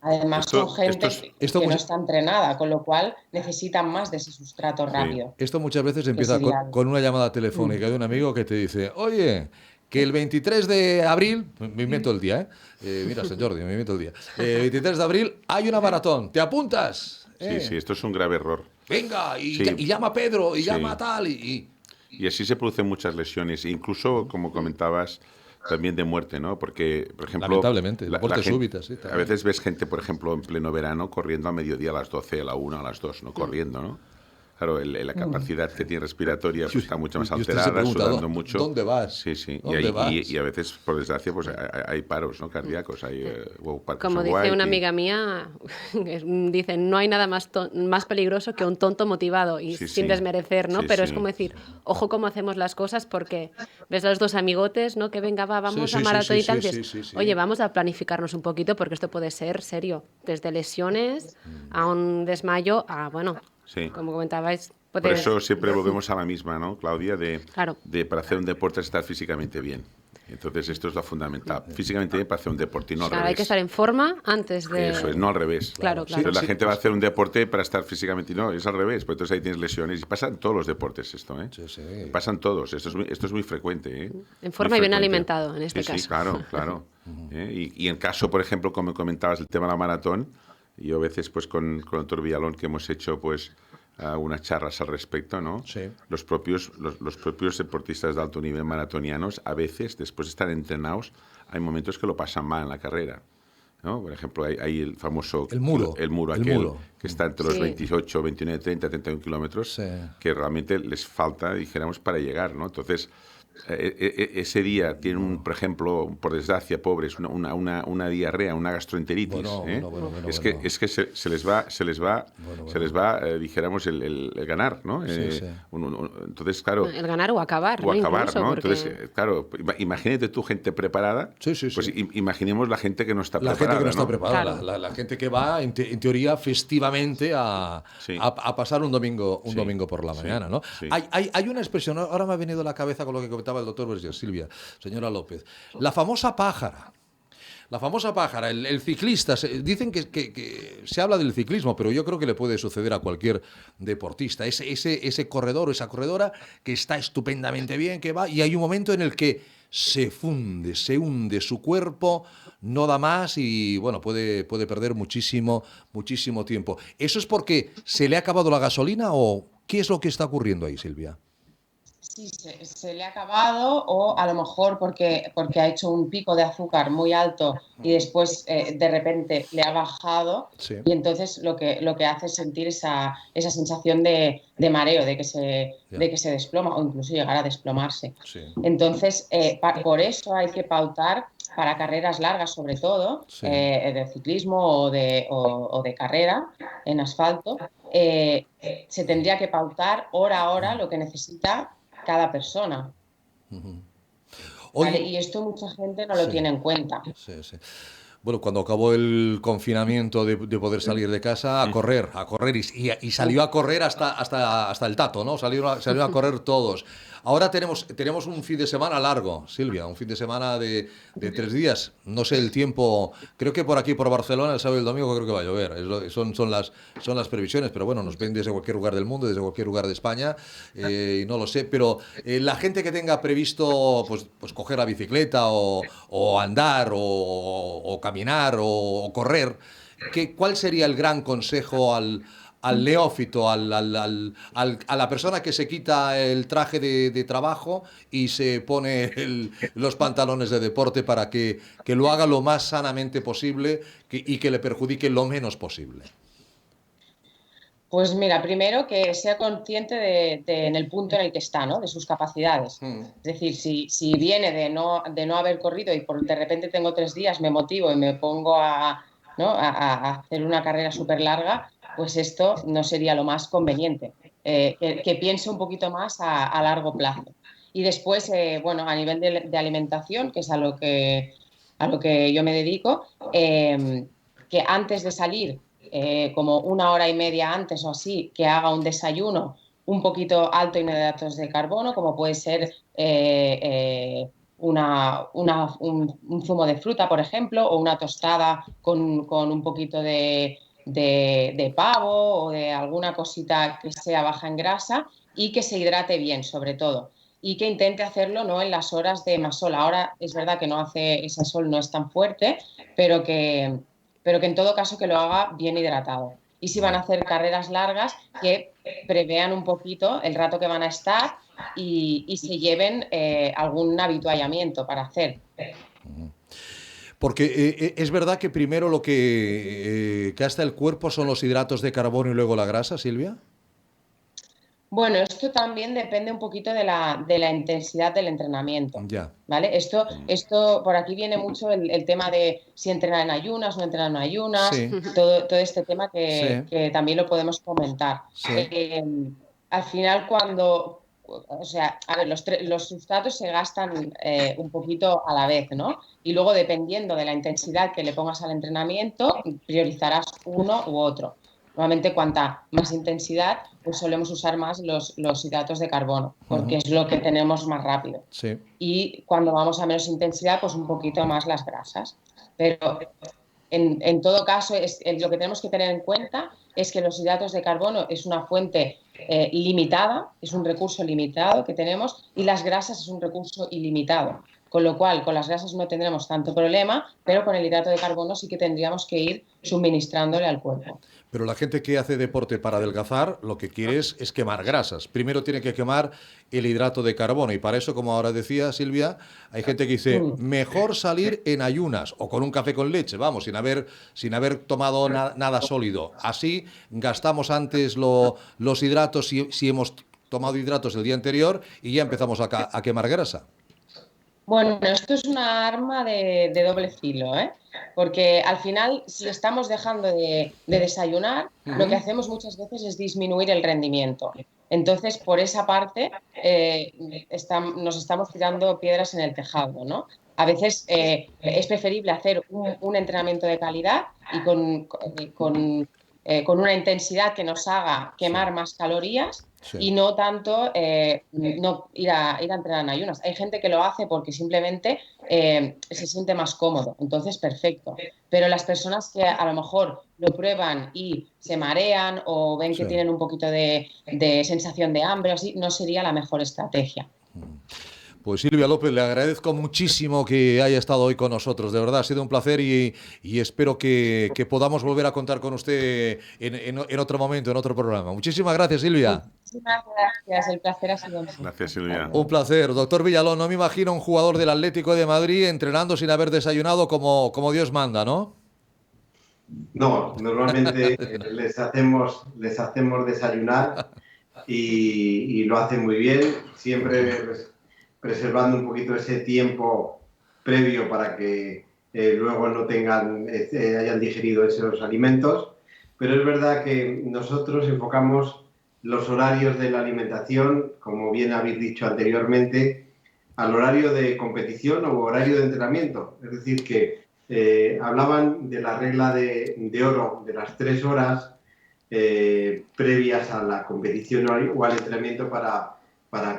Además, son gente que no mucho... está entrenada, con lo cual necesitan más de ese sustrato rápido. Esto muchas veces empieza con una llamada telefónica de un amigo que te dice, oye, que el 23 de abril, me invento el día, mira, San Jordi, me invento el día, el 23 de abril hay una maratón, ¿te apuntas? Sí, esto es un grave error. Venga, y llama a Pedro, y llama a tal, Y así se producen muchas lesiones, incluso, como comentabas, también de muerte, ¿no? Porque, por ejemplo... Lamentablemente, la muerte súbita, sí. A veces ves gente, por ejemplo, en pleno verano, corriendo a mediodía a las 12, a la 1, a las 2, ¿no? Corriendo, ¿no? claro, la capacidad que tiene respiratoria pues, está mucho más Y usted se alterada, pregunta, sudando mucho. ¿dónde vas? Sí, sí. ¿Dónde vas? Y a veces, por desgracia, pues hay paros, ¿no? Cardíacos. Como dice una amiga mía, dice, no hay nada más peligroso que un tonto motivado, y Sí, sin sí. desmerecer, ¿no? Sí, Pero sí. es como decir, ojo cómo hacemos las cosas, porque ves a los dos amigotes, ¿no? Que venga, vamos Sí, a sí, maratón sí, y tal, sí, y dices, sí, sí. oye, vamos a planificarnos un poquito porque esto puede ser serio, desde lesiones a un desmayo, a, bueno, Sí. como comentabais, Por puedes... eso siempre volvemos a la misma, ¿no, Claudia? Claro. Para hacer un deporte es estar físicamente bien. Entonces esto es lo fundamental. Físicamente bien para hacer un deporte y no al Claro, revés. hay que estar en forma antes de... Eso es, no al revés. Claro, claro. Entonces, la Sí, gente va a hacer un deporte para estar físicamente, no, es al revés, pues entonces ahí tienes lesiones y pasa en todos los deportes esto, ¿eh? Sí, sí. Pasan todos, esto es muy frecuente, ¿eh? En forma Muy y bien frecuente. alimentado, en este Sí, caso. sí, claro, claro. Y en caso, por ejemplo, como comentabas, el tema de la maratón, yo a veces pues con el doctor Villalón que hemos hecho pues unas charlas al respecto, ¿no? Sí. Los propios deportistas de alto nivel maratonianos, a veces, después de estar entrenados, hay momentos que lo pasan mal en la carrera, ¿no? Por ejemplo, hay el famoso... El muro. El muro El aquel, muro. que está entre los Sí. 28, 29, 30, 31 kilómetros, Sí. que realmente les falta, dijéramos, para llegar, ¿no? Entonces, ese día tienen, por ejemplo, por desgracia, pobres, una diarrea, una gastroenteritis. Bueno, Es que se les va, dijéramos, el ganar, ¿no? Sí. Entonces, claro... El ganar o acabar, O ¿no? acabar, Incluso, ¿no? porque... Entonces, claro, imagínate tú gente preparada. Sí, sí, Pues sí. imaginemos la gente que no está La preparada. gente que no está ¿no? preparada, Claro. la gente que va, en teoría, festivamente Sí. a pasar un domingo Sí. domingo por la Sí. mañana, ¿no? Sí. Hay una expresión, ahora me ha venido a la cabeza con lo que comentaba el doctor Berger, Silvia, señora López, la famosa pájara. La famosa pájara, el ciclista. Dicen que se habla del ciclismo, pero yo creo que le puede suceder a cualquier deportista. Ese corredor o esa corredora que está estupendamente bien, que va, y hay un momento en el que se hunde su cuerpo, no da más y, bueno, puede perder muchísimo tiempo. ¿Eso es porque se le ha acabado la gasolina o qué es lo que está ocurriendo ahí, Silvia? Sí, se le ha acabado o a lo mejor porque ha hecho un pico de azúcar muy alto y después de repente le ha bajado Sí. y entonces lo que hace es sentir esa sensación de mareo, de que se desploma o incluso llegar a desplomarse. Sí. Entonces, por eso hay que pautar para carreras largas sobre todo, Sí. de ciclismo o de carrera en asfalto, se tendría que pautar hora a hora lo que necesita cada persona. ¿Vale? Hoy, Y esto mucha gente no lo Sí. tiene en cuenta. Sí. Bueno, cuando acabó el confinamiento de poder salir de casa, a correr y salió a correr hasta el Tato, ¿no? Salió a correr todos. Ahora tenemos un fin de semana largo, Silvia, un fin de semana de 3 días. No sé el tiempo, creo que por aquí, por Barcelona, el sábado y el domingo creo que va a llover. Son las previsiones, pero bueno, nos ven desde cualquier lugar del mundo, desde cualquier lugar de España, y no lo sé. Pero la gente que tenga previsto pues coger la bicicleta o andar o caminar o correr, ¿cuál sería el gran consejo al neófito, a la persona que se quita el traje de trabajo y se pone los pantalones de deporte para que lo haga lo más sanamente posible y que le perjudique lo menos posible? Pues mira, primero que sea consciente en el punto en el que está, ¿no? De sus capacidades. Es decir, si viene de no haber corrido y de repente tengo 3 días, me motivo y me pongo ¿no? a hacer una carrera súper larga, pues esto no sería lo más conveniente. Que piense un poquito más a largo plazo. Y después, bueno, a nivel de alimentación, que es a lo que yo me dedico, que antes de salir, como 1 hora y media antes o así, que haga un desayuno un poquito alto en hidratos de carbono, como puede ser un zumo de fruta, por ejemplo, o una tostada con un poquito de pavo o de alguna cosita que sea baja en grasa y que se hidrate bien, sobre todo. Y que intente hacerlo no en las horas de más sol. Ahora es verdad que ese sol no es tan fuerte, pero que en todo caso que lo haga bien hidratado. Y si van a hacer carreras largas, que prevean un poquito el rato que van a estar y se lleven algún habituallamiento para hacer. Porque es verdad que primero lo que gasta el cuerpo son los hidratos de carbono y luego la grasa, Silvia. Bueno, esto también depende un poquito de la intensidad del entrenamiento. Ya. ¿Vale? Esto por aquí viene mucho el tema de si entrenar en ayunas, no entrenar en ayunas, Sí. todo este tema que también lo podemos comentar. Sí. Al final, o sea, a ver, los sustratos se gastan un poquito a la vez, ¿no? Y luego, dependiendo de la intensidad que le pongas al entrenamiento, priorizarás uno u otro. Normalmente, cuanta más intensidad, pues solemos usar más los hidratos de carbono, porque es lo que tenemos más rápido. Sí. Y cuando vamos a menos intensidad, pues un poquito más las grasas. Pero en todo caso, lo que tenemos que tener en cuenta es que los hidratos de carbono es una fuente limitada, es un recurso limitado que tenemos, y las grasas es un recurso ilimitado. Con lo cual, con las grasas no tendremos tanto problema, pero con el hidrato de carbono sí que tendríamos que ir suministrándole al cuerpo. Pero la gente que hace deporte para adelgazar lo que quiere es quemar grasas. Primero tiene que quemar el hidrato de carbono y para eso, como ahora decía Silvia, hay gente que dice mejor salir en ayunas o con un café con leche, vamos, sin haber tomado nada sólido. Así gastamos antes los hidratos si hemos tomado hidratos el día anterior y ya empezamos a quemar grasa. Bueno, esto es una arma de doble filo, ¿eh? Porque al final, si estamos dejando de desayunar, lo que hacemos muchas veces es disminuir el rendimiento. Entonces, por esa parte, nos estamos tirando piedras en el tejado, ¿no? A veces es preferible hacer un entrenamiento de calidad y con una intensidad que nos haga quemar más calorías. Sí. Y no tanto no ir a entrenar en ayunas. Hay gente que lo hace porque simplemente se siente más cómodo, entonces perfecto. Pero las personas que a lo mejor lo prueban y se marean o ven que tienen un poquito de sensación de hambre o así, no sería la mejor estrategia. Pues Silvia López, le agradezco muchísimo que haya estado hoy con nosotros. De verdad, ha sido un placer y espero que podamos volver a contar con usted en otro momento, en otro programa. Muchísimas gracias, Silvia. Muchísimas gracias, el placer ha sido mío. Gracias, Silvia. Un placer. Doctor Villalón, no me imagino un jugador del Atlético de Madrid entrenando sin haber desayunado como Dios manda, ¿no? No, normalmente les hacemos desayunar y lo hacen muy bien, siempre preservando un poquito ese tiempo previo para que luego no hayan digerido esos alimentos. Pero es verdad que nosotros enfocamos los horarios de la alimentación, como bien habéis dicho anteriormente, al horario de competición o horario de entrenamiento. Es decir, que hablaban de la regla de oro de las 3 horas previas a la competición o al entrenamiento para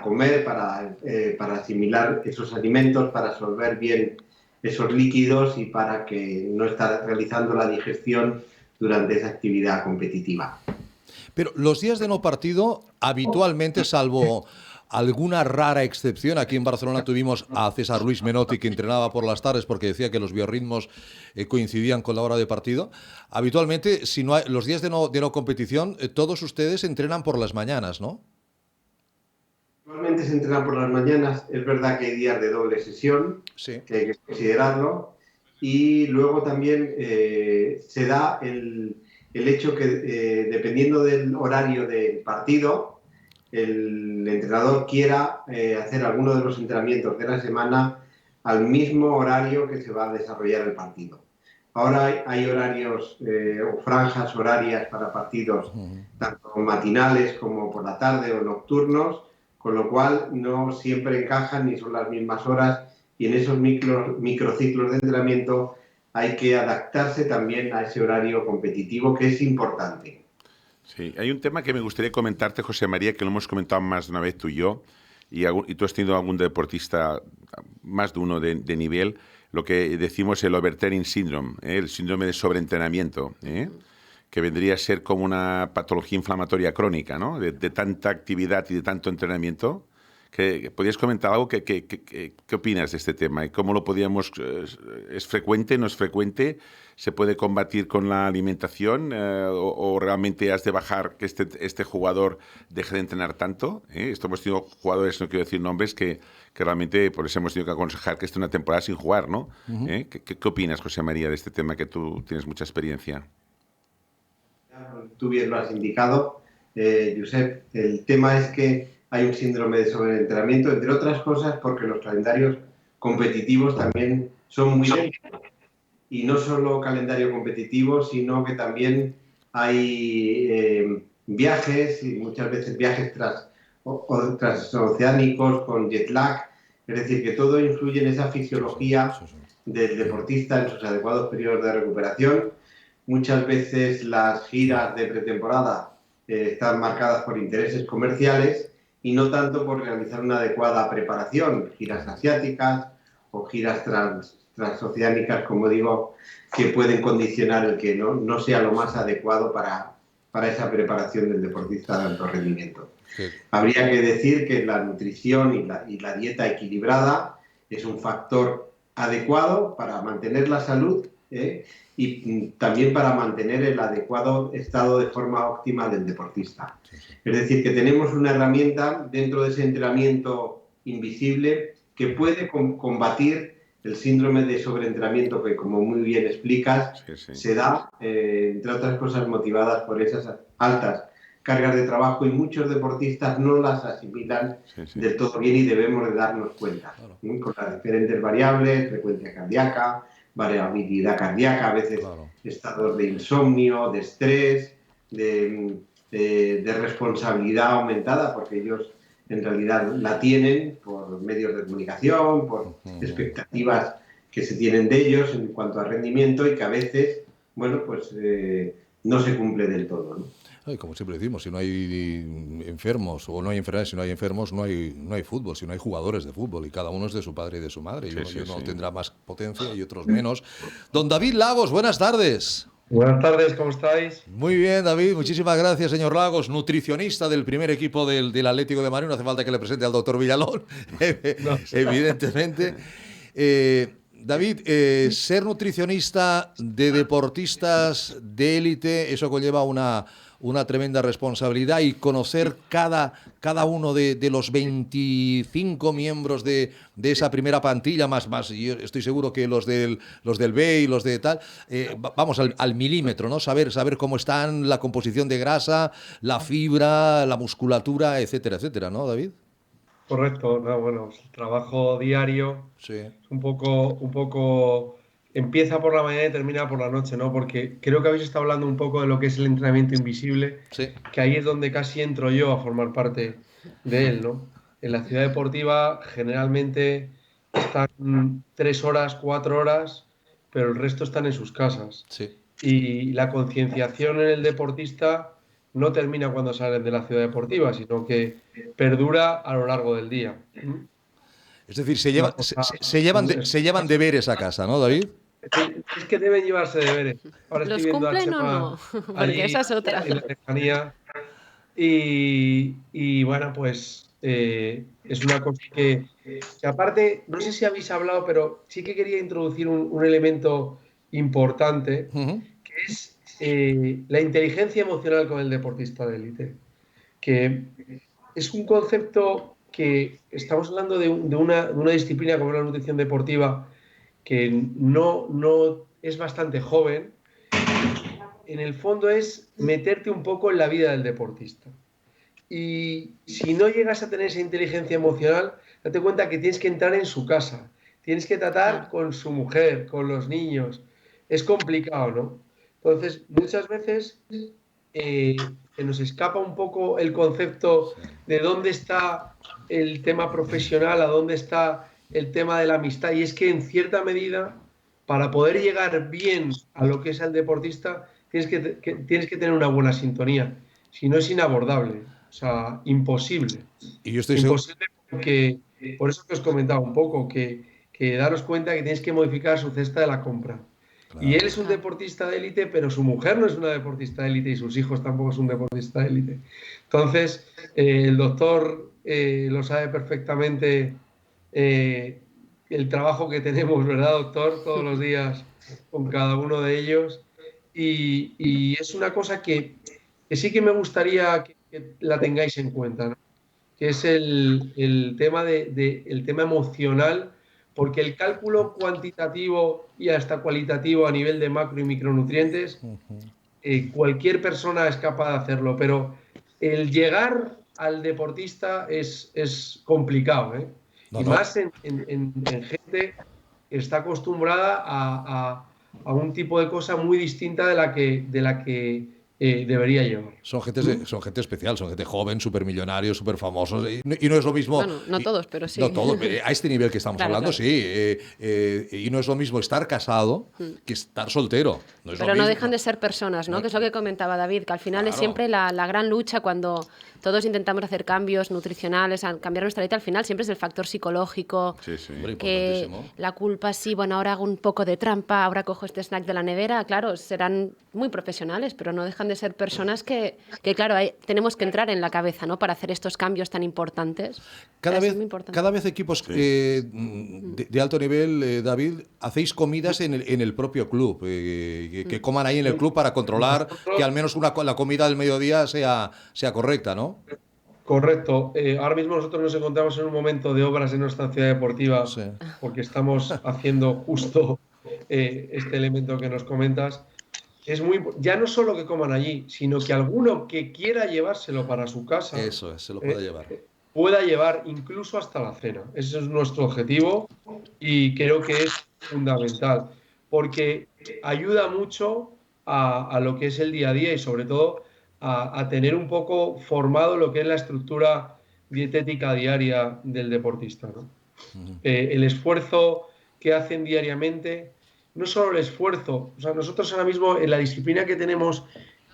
comer, para asimilar esos alimentos, para absorber bien esos líquidos y para que no estar realizando la digestión durante esa actividad competitiva. Pero los días de no partido, habitualmente, salvo alguna rara excepción, aquí en Barcelona tuvimos a César Luis Menotti, que entrenaba por las tardes porque decía que los biorritmos coincidían con la hora de partido. Habitualmente, si no hay, los días de no competición, todos ustedes entrenan por las mañanas, ¿no? Actualmente se entrena por las mañanas. Es verdad que hay días de doble sesión, sí, que hay que considerarlo. Y luego también se da el hecho que, dependiendo del horario del partido, el entrenador quiera hacer alguno de los entrenamientos de la semana al mismo horario que se va a desarrollar el partido. Ahora hay horarios o franjas horarias para partidos, tanto matinales como por la tarde o nocturnos, con lo cual no siempre encajan ni son las mismas horas, y en esos microciclos de entrenamiento hay que adaptarse también a ese horario competitivo, que es importante. Sí, hay un tema que me gustaría comentarte, José María, que lo hemos comentado más de una vez tú y yo, y tú has tenido algún deportista, más de uno de nivel, lo que decimos el overtraining syndrome, el síndrome de sobreentrenamiento, que vendría a ser como una patología inflamatoria crónica, ¿no? De tanta actividad y de tanto entrenamiento. ¿Podrías comentar algo? ¿Qué opinas de este tema? ¿Y cómo lo podríamos? ¿Es frecuente? ¿No es frecuente? ¿Se puede combatir con la alimentación? ¿O realmente has de bajar que este jugador deje de entrenar tanto? Esto hemos tenido jugadores, no quiero decir nombres, que realmente por eso hemos tenido que aconsejar que esté una temporada sin jugar, ¿no? ¿Qué opinas, José María, de este tema que tú tienes mucha experiencia? Tú bien lo has indicado. Josep. El tema es que hay un síndrome de sobreentrenamiento, entre otras cosas porque los calendarios competitivos también son muy lentos. Y no solo calendario competitivo, sino que también hay viajes, y muchas veces viajes transoceánicos con jet lag. Es decir, que todo influye en esa fisiología del deportista en sus adecuados periodos de recuperación. Muchas veces las giras de pretemporada están marcadas por intereses comerciales y no tanto por realizar una adecuada preparación, giras asiáticas o giras transoceánicas, como digo, que pueden condicionar el que no sea lo más adecuado para esa preparación del deportista de alto rendimiento. Sí. Habría que decir que la nutrición y la dieta equilibrada es un factor adecuado para mantener la salud y también para mantener el adecuado estado de forma óptima del deportista. Sí, sí. Es decir, que tenemos una herramienta dentro de ese entrenamiento invisible que puede combatir el síndrome de sobreentrenamiento que, como muy bien explicas, se da, entre otras cosas, motivadas por esas altas cargas de trabajo y muchos deportistas no las asimilan del todo bien y debemos de darnos cuenta. Claro. Con las diferentes variables, frecuencia cardíaca, variabilidad cardíaca, a veces estados de insomnio, de estrés, de responsabilidad aumentada, porque ellos en realidad la tienen por medios de comunicación, por expectativas que se tienen de ellos en cuanto a rendimiento y que a veces, bueno, pues no se cumple del todo, ¿no? Y como siempre decimos, si no hay enfermos o no hay enfermedades, si no hay enfermos, no hay fútbol, si no hay jugadores de fútbol y cada uno es de su padre y de su madre. Y uno tendrá más potencia y otros menos. Don David Lagos, buenas tardes. Buenas tardes, ¿cómo estáis? Muy bien, David, muchísimas gracias, señor Lagos, nutricionista del primer equipo del Atlético de Madrid. No hace falta que le presente al doctor Villalón, no, evidentemente. David, ser nutricionista de deportistas de élite, eso conlleva una tremenda responsabilidad y conocer cada uno de los 25 miembros de esa primera plantilla, más yo estoy seguro que los del B y los de tal, vamos al milímetro, ¿no? Saber cómo están, la composición de grasa, la fibra, la musculatura, etcétera, etcétera, ¿no, David? Correcto, no, bueno, el trabajo diario es un poco empieza por la mañana y termina por la noche, ¿no? Porque creo que habéis estado hablando un poco de lo que es el entrenamiento invisible, que ahí es donde casi entro yo a formar parte de él, ¿no? En la ciudad deportiva generalmente están 3 horas, 4 horas, pero el resto están en sus casas. Sí. Y la concienciación en el deportista no termina cuando salen de la ciudad deportiva, sino que perdura a lo largo del día. Es decir, se llevan deberes a casa, ¿no, David? Es que deben llevarse deberes. Ahora ¿Los cumplen o no? Porque esa es otra. En la lejanía. Y bueno, pues es una cosa que aparte, no sé si habéis hablado, pero sí que quería introducir un elemento importante, que es la inteligencia emocional con el deportista de élite. Que es un concepto que estamos hablando de una disciplina como la nutrición deportiva que no es bastante joven. En el fondo es meterte un poco en la vida del deportista. Y si no llegas a tener esa inteligencia emocional, date cuenta que tienes que entrar en su casa, tienes que tratar con su mujer, con los niños. Es complicado, ¿no? Entonces, muchas veces se nos escapa un poco el concepto de dónde está el tema profesional, a dónde está el tema de la amistad. Y es que, en cierta medida, para poder llegar bien a lo que es el deportista, tienes que tener una buena sintonía. Si no, es inabordable. O sea, imposible. Y yo estoy imposible porque, por eso que os comentaba un poco, que daros cuenta que tienes que modificar su cesta de la compra. Claro. Y él es un deportista de élite, pero su mujer no es una deportista de élite y sus hijos tampoco son deportistas de élite. Entonces, el doctor lo sabe perfectamente el trabajo que tenemos, ¿verdad, doctor? Todos los días con cada uno de ellos. Y es una cosa que sí que me gustaría que la tengáis en cuenta, ¿no? Que es el tema el tema emocional, porque el cálculo cuantitativo y hasta cualitativo a nivel de macro y micronutrientes, cualquier persona es capaz de hacerlo, pero el llegar al deportista es complicado, ¿eh? Y más en gente que está acostumbrada a un tipo de cosa muy distinta de la que debería llevar. Son gente especial, son gente joven, súper millonarios, súper famosos. Y no es lo mismo. Bueno, no todos, pero sí. No todos, a este nivel que estamos hablando, claro. Sí. Y no es lo mismo estar casado que estar soltero. Pero no dejan de ser personas, ¿no? Que es lo que comentaba David, que al final es siempre la gran lucha cuando todos intentamos hacer cambios nutricionales, cambiar nuestra dieta, al final siempre es el factor psicológico. Sí. Que la culpa, sí, bueno, ahora hago un poco de trampa, ahora cojo este snack de la nevera. Claro, serán muy profesionales, pero no dejan de ser personas que claro, tenemos que entrar en la cabeza, ¿no? Para hacer estos cambios tan importantes. Cada vez equipos de alto nivel, David, hacéis comidas en el propio club, que coman ahí en el club para controlar que al menos la comida del mediodía sea correcta, ¿no? Correcto. Ahora mismo nosotros nos encontramos en un momento de obras en nuestra ciudad deportiva, porque estamos haciendo justo este elemento que nos comentas. Ya no solo que coman allí, sino que alguno que quiera llevárselo para su casa, eso es, se lo pueda llevar. Pueda llevar incluso hasta la cena. Ese es nuestro objetivo y creo que es fundamental, porque ayuda mucho a lo que es el día a día y sobre todo a tener un poco formado lo que es la estructura dietética diaria del deportista, ¿no? El esfuerzo que hacen diariamente, no solo el esfuerzo, o sea, nosotros ahora mismo en la disciplina que tenemos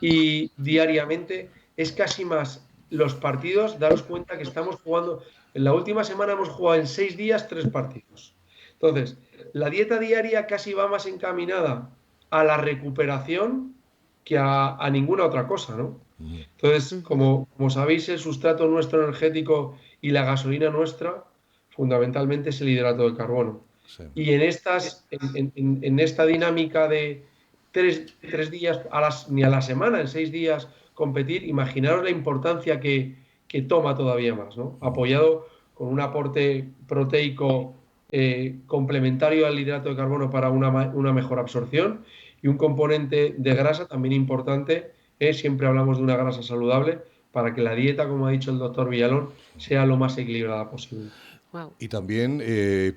y diariamente es casi más los partidos. Daros cuenta que estamos jugando, en la última semana hemos jugado en 6 días 3 partidos. Entonces, la dieta diaria casi va más encaminada a la recuperación que a ninguna otra cosa, ¿no? Entonces, como sabéis, el sustrato nuestro energético y la gasolina nuestra, fundamentalmente es el hidrato de carbono. Sí. Y en esta dinámica de 3 días ni a la semana, en 6 días competir, imaginaros la importancia que toma todavía más, ¿no? Apoyado con un aporte proteico complementario al hidrato de carbono para una mejor absorción y un componente de grasa también importante. Siempre hablamos de una grasa saludable para que la dieta, como ha dicho el doctor Villalón, sea lo más equilibrada posible. Wow. Y también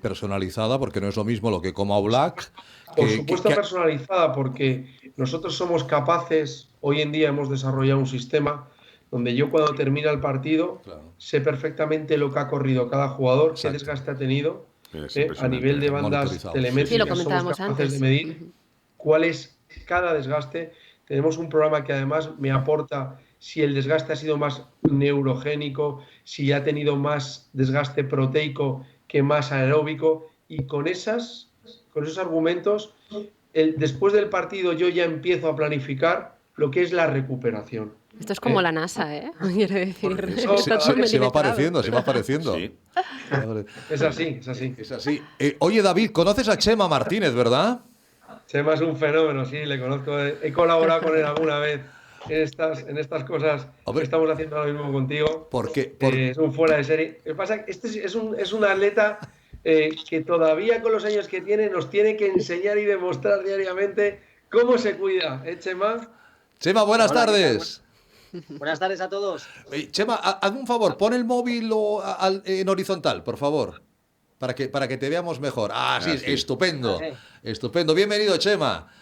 personalizada, porque no es lo mismo lo que coma Oblak. Por supuesto personalizada, porque nosotros somos capaces, hoy en día hemos desarrollado un sistema donde yo cuando termina el partido sé perfectamente lo que ha corrido cada jugador, qué desgaste ha tenido, a nivel de bandas telemétricas, somos capaces de medir cuál es cada desgaste. Tenemos un programa que además me aporta si el desgaste ha sido más neurogénico, si ha tenido más desgaste proteico que más aeróbico, y con esos argumentos, después del partido yo ya empiezo a planificar lo que es la recuperación. Esto es como la NASA, ¿eh? Quiero decir, se va apareciendo. Sí. Es así. Es así. Oye, David, ¿conoces a Chema Martínez, verdad? Chema es un fenómeno, sí, le conozco. He colaborado con él alguna vez en estas cosas que estamos haciendo ahora mismo contigo. ¿Por qué? Es un fuera de serie. Lo que pasa es que es un atleta que todavía con los años que tiene nos tiene que enseñar y demostrar diariamente cómo se cuida, Chema? Chema, buenas tardes. Buenas tardes a todos. Chema, hazme un favor, pon el móvil en horizontal, por favor. Para que te veamos mejor. Sí. Estupendo. Estupendo. Bienvenido, Chema.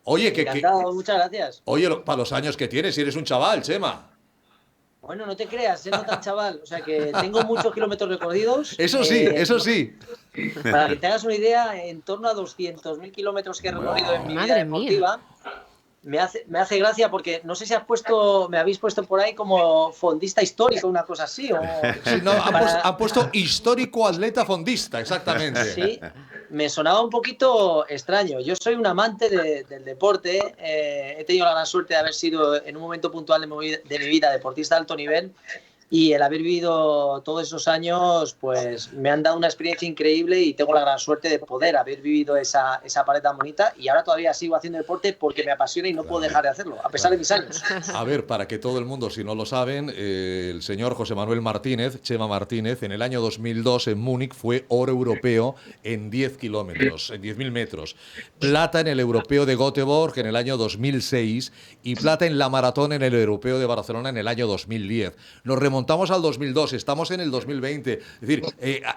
Oye, encantado, muchas gracias. Oye, para los años que tienes, si eres un chaval, Chema. Bueno, no te creas, no tan chaval. O sea que tengo muchos kilómetros recorridos. Eso sí. Para que te hagas una idea, en torno a 200.000 kilómetros que he recorrido en mi vida deportiva. Me hace gracia porque no sé si me habéis puesto por ahí como fondista histórico, una cosa así. Sí, no, han puesto histórico atleta fondista, exactamente. Sí, me sonaba un poquito extraño. Yo soy un amante del deporte. He tenido la gran suerte de haber sido en un momento puntual de mi vida deportista de alto nivel. Y el haber vivido todos esos años, pues me han dado una experiencia increíble y tengo la gran suerte de poder haber vivido esa pared tan bonita, y ahora todavía sigo haciendo deporte porque me apasiona y no puedo dejar de hacerlo, a pesar de mis años. A ver, para que todo el mundo, si no lo saben, el señor José Manuel Martínez, Chema Martínez, en el año 2002 en Múnich fue oro europeo en 10 kilómetros, en 10.000 metros. Plata en el europeo de Göteborg en el año 2006 y plata en la maratón en el europeo de Barcelona en el año 2010. Nos remontamos al 2002, estamos en el 2020. Es decir,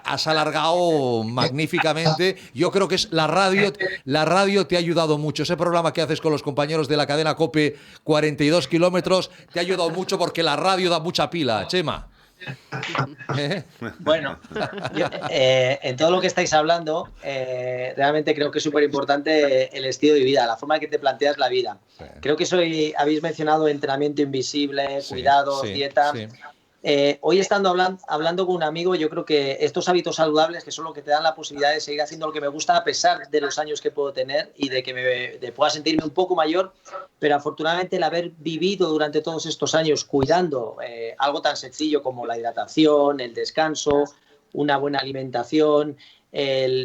has alargado magníficamente. Yo creo que es la radio te ha ayudado mucho. Ese programa que haces con los compañeros de la cadena COPE, 42 kilómetros, te ha ayudado mucho porque la radio da mucha pila, Chema. Bueno, yo, en todo lo que estáis hablando, realmente creo que es súper importante el estilo de vida, la forma en que te planteas la vida. Creo que habéis mencionado entrenamiento invisible, cuidados, dieta. Sí. Hoy estando hablando con un amigo, yo creo que estos hábitos saludables, que son lo que te dan la posibilidad de seguir haciendo lo que me gusta a pesar de los años que puedo tener y de que pueda sentirme un poco mayor, pero afortunadamente el haber vivido durante todos estos años cuidando algo tan sencillo como la hidratación, el descanso, una buena alimentación,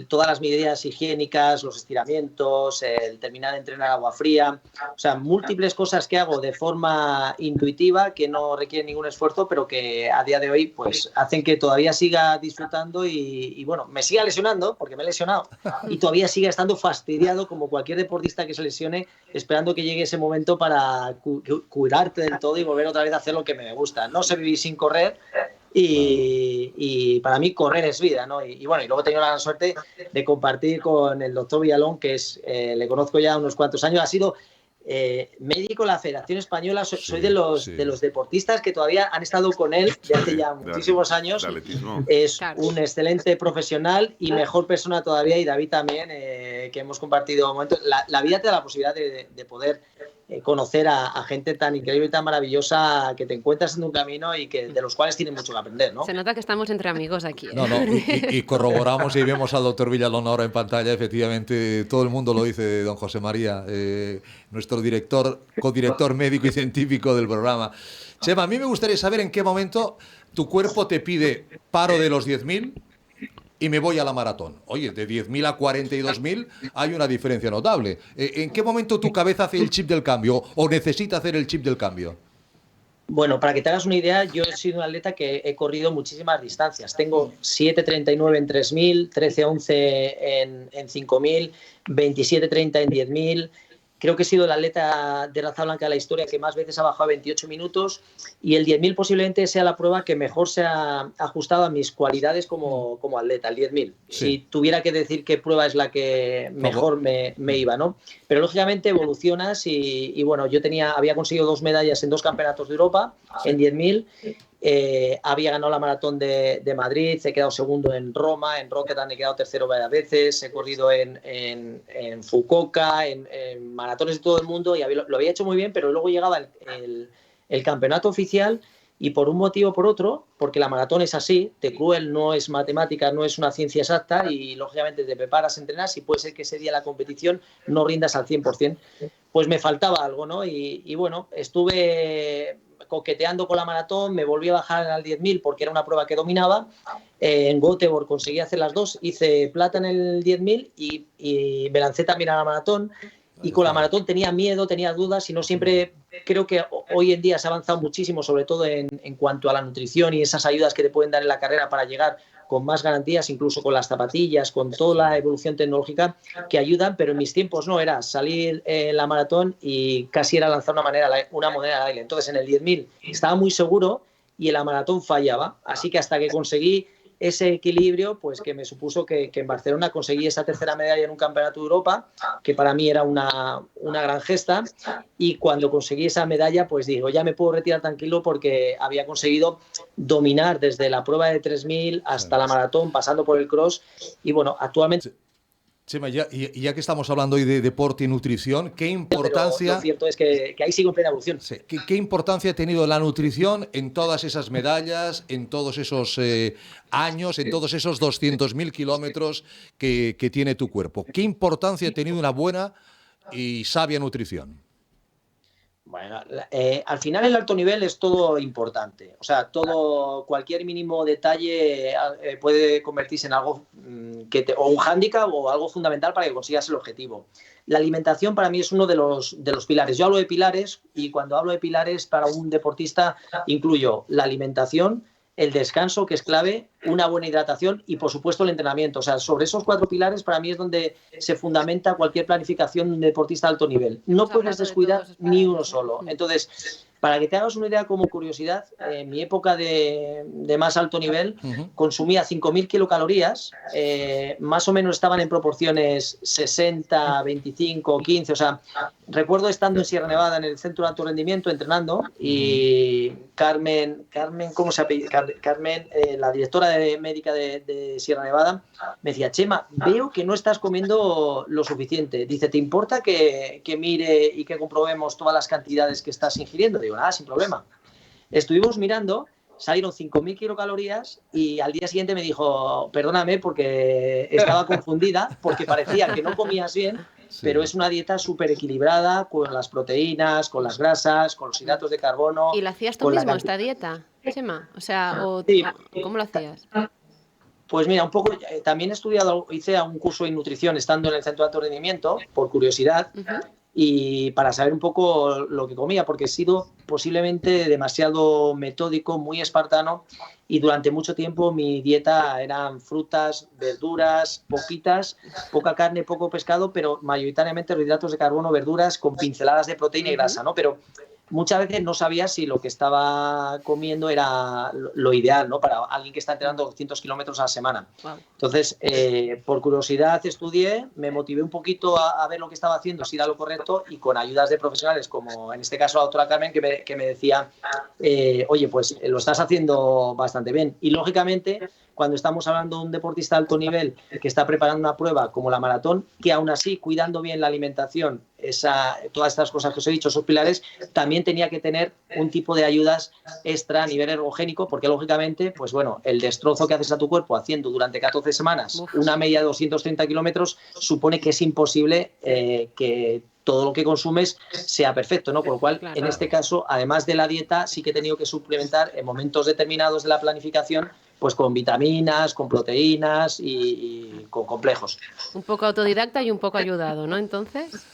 todas las medidas higiénicas, los estiramientos, el terminar de entrenar agua fría, o sea, múltiples cosas que hago de forma intuitiva que no requieren ningún esfuerzo, pero que a día de hoy pues hacen que todavía siga disfrutando y bueno, me siga lesionando, porque me he lesionado, y todavía siga estando fastidiado como cualquier deportista que se lesione, esperando que llegue ese momento para curarte del todo y volver otra vez a hacer lo que me gusta. No sé vivir sin correr, y para mí correr es vida, ¿no? Y bueno, y luego he tenido la gran suerte de compartir con el doctor Villalón, que le conozco ya unos cuantos años, ha sido médico de la Federación Española, soy de los deportistas que todavía han estado con él de hace ya muchísimos años. Es un excelente profesional y mejor persona todavía, y David también, que hemos compartido momentos. La vida te da la posibilidad de poder conocer a gente tan increíble y tan maravillosa que te encuentras en un camino y de los cuales tienes mucho que aprender, ¿no? Se nota que estamos entre amigos aquí. No, y corroboramos y vemos al doctor Villalón ahora en pantalla. Efectivamente, todo el mundo lo dice, don José María, nuestro codirector médico y científico del programa. Chema, a mí me gustaría saber en qué momento tu cuerpo te pide paro de los 10.000 y me voy a la maratón. Oye, de 10.000 a 42.000 hay una diferencia notable. ¿En qué momento tu cabeza hace el chip del cambio o necesita hacer el chip del cambio? Bueno, para que te hagas una idea, yo he sido un atleta que he corrido muchísimas distancias. Tengo 7.39 en 3.000, 13.11 en 5.000, 27.30 en 10.000... Creo que he sido el atleta de raza blanca de la historia que más veces ha bajado a 28 minutos, y el 10.000 posiblemente sea la prueba que mejor se ha ajustado a mis cualidades como atleta, el 10.000. Sí. Si tuviera que decir qué prueba es la que mejor me iba, ¿no? Pero lógicamente evolucionas y bueno, yo había conseguido 2 medallas en 2 campeonatos de Europa, en 10.000. Había ganado la maratón de Madrid, he quedado segundo en Roma, en Rotterdam he quedado tercero varias veces, he corrido en Fukuoka, en maratones de todo el mundo, y lo había hecho muy bien, pero luego llegaba el campeonato oficial y por un motivo o por otro, porque la maratón es así, de cruel, no es matemática, no es una ciencia exacta, y lógicamente te preparas, entrenas y puede ser que ese día la competición no rindas al 100%, pues me faltaba algo, ¿no? Y bueno, estuve coqueteando con la maratón, me volví a bajar al 10.000 porque era una prueba que dominaba. En Göteborg conseguí hacer las dos, hice plata en el 10.000 y me lancé también a la maratón. Y con la maratón tenía miedo, tenía dudas, y no siempre. Creo que hoy en día se ha avanzado muchísimo, sobre todo en cuanto a la nutrición y esas ayudas que te pueden dar en la carrera para llegar con más garantías, incluso con las zapatillas, con toda la evolución tecnológica que ayudan, pero en mis tiempos no, era salir en la maratón y casi era lanzar una moneda al aire. Entonces en el 10.000 estaba muy seguro y en la maratón fallaba, así que hasta que conseguí ese equilibrio, pues que me supuso que en Barcelona conseguí esa tercera medalla en un campeonato de Europa, que para mí era una gran gesta, y cuando conseguí esa medalla, pues digo, ya me puedo retirar tranquilo porque había conseguido dominar desde la prueba de 3.000 hasta la maratón, pasando por el cross, y bueno, actualmente... Chema, ya que estamos hablando hoy de deporte y nutrición, ¿qué importancia... Lo cierto es que ahí sigo en plena evolución. Sí. ¿Qué importancia ha tenido la nutrición en todas esas medallas, en todos esos años, en todos esos 200.000 kilómetros que tiene tu cuerpo? ¿Qué importancia ha tenido una buena y sabia nutrición? Bueno, al final el alto nivel es todo importante. O sea, cualquier mínimo detalle puede convertirse en algo o un hándicap o algo fundamental para que consigas el objetivo. La alimentación para mí es uno de los pilares. Yo hablo de pilares y cuando hablo de pilares para un deportista incluyo la alimentación, el descanso, que es clave, una buena hidratación y, por supuesto, el entrenamiento. O sea, sobre esos 4 pilares para mí es donde se fundamenta cualquier planificación de un deportista de alto nivel. No puedes descuidar ni uno solo. Entonces, para que te hagas una idea como curiosidad, en mi época de más alto nivel consumía 5.000 kilocalorías, más o menos estaban en proporciones 60, 25, 15, o sea, recuerdo estando en Sierra Nevada en el centro de alto rendimiento entrenando y Carmen, ¿cómo se apellida? Carmen, la directora médica de Sierra Nevada, me decía, Chema, veo que no estás comiendo lo suficiente. Dice, ¿te importa que mire y que comprobemos todas las cantidades que estás ingiriendo? Digo, nada, sin problema. Estuvimos mirando, salieron 5.000 kilocalorías y al día siguiente me dijo, perdóname porque estaba confundida, porque parecía que no comías bien, pero es una dieta súper equilibrada con las proteínas, con las grasas, con los hidratos de carbono. ¿Y la hacías tú mismo esta dieta, Chema? O sea, sí. ¿cómo lo hacías? Pues mira, un poco, también hice un curso de nutrición estando en el centro de alto rendimiento, por curiosidad, y para saber un poco lo que comía, porque he sido posiblemente demasiado metódico, muy espartano, y durante mucho tiempo mi dieta eran frutas, verduras, poca carne, poco pescado, pero mayoritariamente los hidratos de carbono, verduras, con pinceladas de proteína y grasa, ¿no? Pero muchas veces no sabía si lo que estaba comiendo era lo ideal, ¿no? Para alguien que está entrenando 200 kilómetros a la semana. Wow. Entonces, por curiosidad estudié, me motivé un poquito a ver lo que estaba haciendo, si era lo correcto, y con ayudas de profesionales, como en este caso la doctora Carmen, que me decía, oye, pues lo estás haciendo bastante bien. Y lógicamente, cuando estamos hablando de un deportista de alto nivel que está preparando una prueba como la maratón, que aún así, cuidando bien la alimentación, todas estas cosas que os he dicho, esos pilares, también tenía que tener un tipo de ayudas extra a nivel ergogénico, porque lógicamente, pues bueno, el destrozo que haces a tu cuerpo haciendo durante 14 semanas una media de 230 kilómetros supone que es imposible que todo lo que consumes sea perfecto, ¿no? Por lo cual, en este caso, además de la dieta, sí que he tenido que suplementar en momentos determinados de la planificación, pues con vitaminas, con proteínas y con complejos. Un poco autodidacta y un poco ayudado, ¿no? Entonces...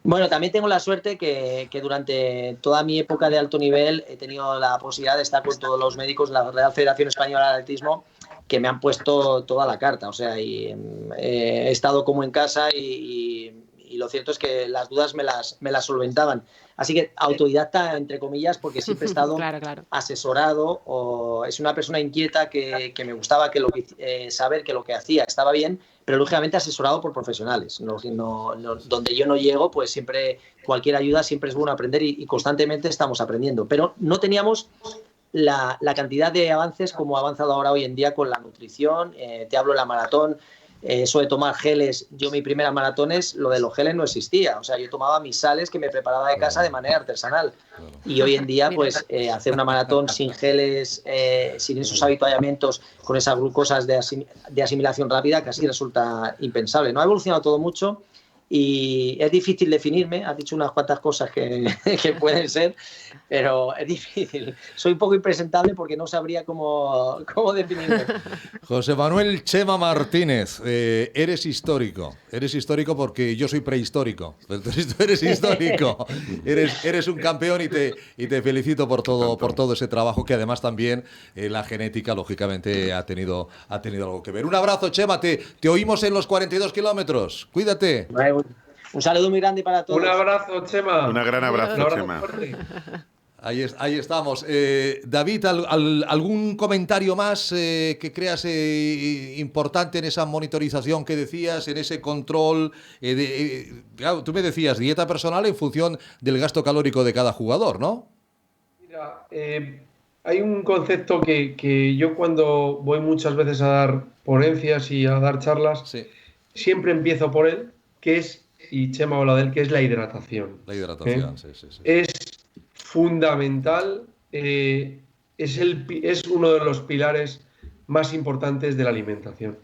Bueno, también tengo la suerte que durante toda mi época de alto nivel he tenido la posibilidad de estar con todos los médicos de la Real Federación Española de Atletismo que me han puesto toda la carta. O sea, he estado como en casa y lo cierto es que las dudas me las solventaban. Así que autodidacta, entre comillas, porque siempre he estado asesorado, o es una persona inquieta que me gustaba saber que lo que hacía estaba bien, pero lógicamente asesorado por profesionales. Donde yo no llego, pues siempre cualquier ayuda siempre es bueno aprender y constantemente estamos aprendiendo. Pero no teníamos la cantidad de avances como ha avanzado ahora hoy en día con la nutrición. Te hablo de la maratón. Eso de tomar geles, yo mi primera maratón lo de los geles no existía, o sea, yo tomaba mis sales que me preparaba de casa de manera artesanal y hoy en día pues hacer una maratón sin geles, sin esos habituallamientos, con esas glucosas de asimilación rápida casi resulta impensable. No ha evolucionado todo mucho y es difícil definirme, has dicho unas cuantas cosas que pueden ser, pero es difícil. Soy un poco impresentable porque no sabría cómo definirme. José Manuel Chema Martínez, eres histórico porque yo soy prehistórico. Tú eres histórico, eres un campeón y te felicito por todo ese trabajo que además también la genética lógicamente ha tenido algo que ver. Un abrazo, Chema, te oímos en los 42 kilómetros. Cuídate. Un saludo muy grande para todos. Un abrazo, Chema. Un gran abrazo, Chema. Ahí estamos. David, ¿algún comentario más que creas importante en esa monitorización que decías, en ese control? Claro, tú me decías dieta personal en función del gasto calórico de cada jugador, ¿no? Mira, hay un concepto que yo cuando voy muchas veces a dar ponencias y a dar charlas, siempre empiezo por él, que es, y Chema habla de él, que es la hidratación. La hidratación, sí. Es fundamental, es uno de los pilares más importantes de la alimentación.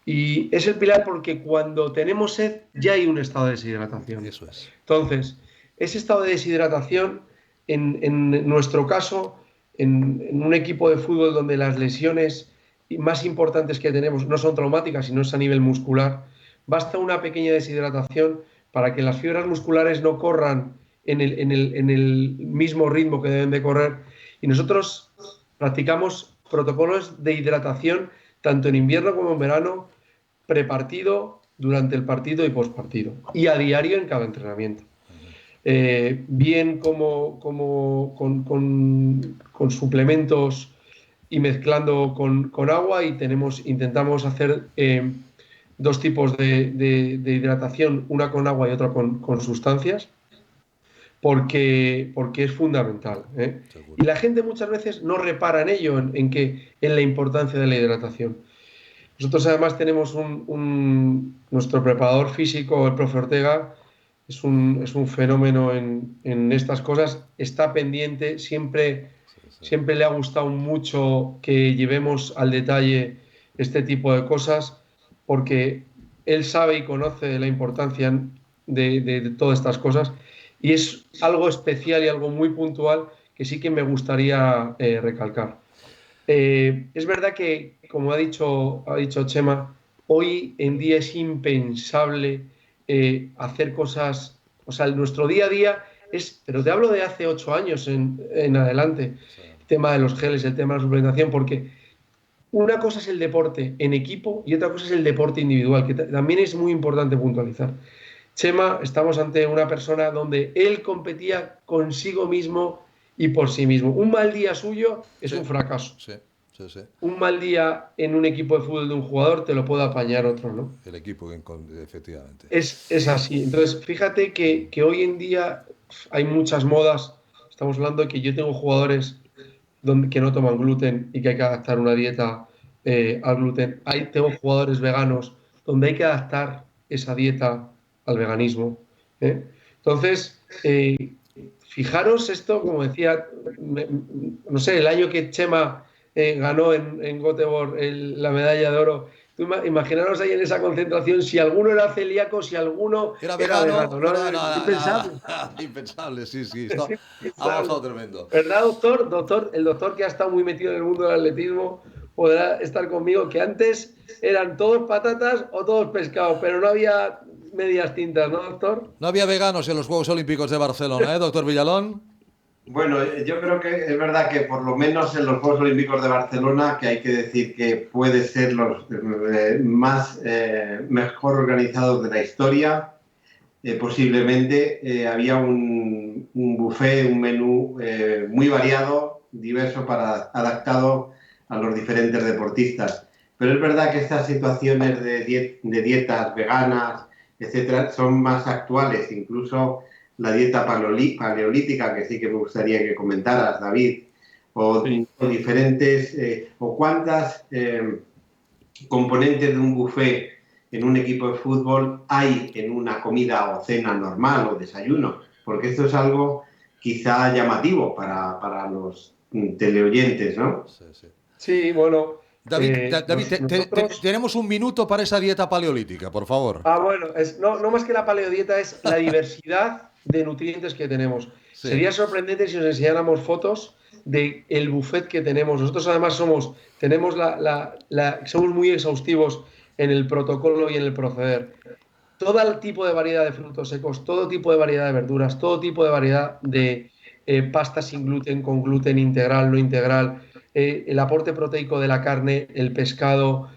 Y es el pilar porque cuando tenemos sed ya hay un estado de deshidratación. Eso es. Entonces, ese estado de deshidratación, en nuestro caso, en un equipo de fútbol donde las lesiones más importantes que tenemos no son traumáticas, sino es a nivel muscular, basta una pequeña deshidratación para que las fibras musculares no corran en el mismo ritmo que deben de correr. Y nosotros practicamos protocolos de hidratación tanto en invierno como en verano, prepartido, durante el partido y postpartido. Y a diario en cada entrenamiento. Bien con suplementos y mezclando con agua, y intentamos hacer dos tipos de hidratación, una con agua y otra con sustancias, porque es fundamental. Y la gente muchas veces no repara en ello, en la importancia de la hidratación. Nosotros además tenemos nuestro preparador físico, el profe Ortega, es un fenómeno en estas cosas, está pendiente, siempre le ha gustado mucho que llevemos al detalle este tipo de cosas, porque él sabe y conoce la importancia de todas estas cosas, y es algo especial y algo muy puntual que sí que me gustaría recalcar. Es verdad que, como ha dicho Chema, hoy en día es impensable hacer cosas, o sea, nuestro día a día pero te hablo de hace 8 años en adelante, el tema de los geles, el tema de la suplementación, porque una cosa es el deporte en equipo y otra cosa es el deporte individual, que también es muy importante puntualizar. Chema, estamos ante una persona donde él competía consigo mismo y por sí mismo. Un mal día suyo es un fracaso. Sí. Un mal día en un equipo de fútbol de un jugador te lo puede apañar otro, ¿no? El equipo, efectivamente. Es así. Entonces, fíjate que hoy en día hay muchas modas. Estamos hablando de que yo tengo jugadores que no toman gluten y que hay que adaptar una dieta al gluten. Tengo jugadores veganos donde hay que adaptar esa dieta al veganismo. Entonces, fijaros esto, como decía, no sé, el año que Chema ganó en Göteborg la medalla de oro. Imaginaros ahí en esa concentración si alguno era celíaco, si alguno era vegano. No, impensable. Impensable, sí. Ha pasado tremendo. ¿Verdad, doctor? El doctor que ha estado muy metido en el mundo del atletismo podrá estar conmigo, que antes eran todos patatas o todos pescados, pero no había medias tintas, ¿no, doctor? No había veganos en los Juegos Olímpicos de Barcelona, doctor Villalón? Bueno, yo creo que es verdad que por lo menos en los Juegos Olímpicos de Barcelona, que hay que decir que puede ser los mejor organizados de la historia, posiblemente había un buffet, un menú muy variado, diverso, adaptado a los diferentes deportistas. Pero es verdad que estas situaciones de dietas veganas, etcétera, son más actuales, incluso la dieta paleolítica, que sí que me gustaría que comentaras, David, o diferentes, o cuántas componentes de un buffet en un equipo de fútbol hay en una comida o cena normal o desayuno, porque esto es algo quizá llamativo para los teleoyentes, ¿no? Sí, bueno. David, tenemos un minuto para esa dieta paleolítica, por favor. Bueno, no más que la paleodieta, es la diversidad de nutrientes que tenemos. Sí. Sería sorprendente si os enseñáramos fotos del buffet que tenemos. Nosotros además somos muy exhaustivos en el protocolo y en el proceder. Todo el tipo de variedad de frutos secos, todo tipo de variedad de verduras, todo tipo de variedad de pasta sin gluten, con gluten integral, no integral, el aporte proteico de la carne, el pescado,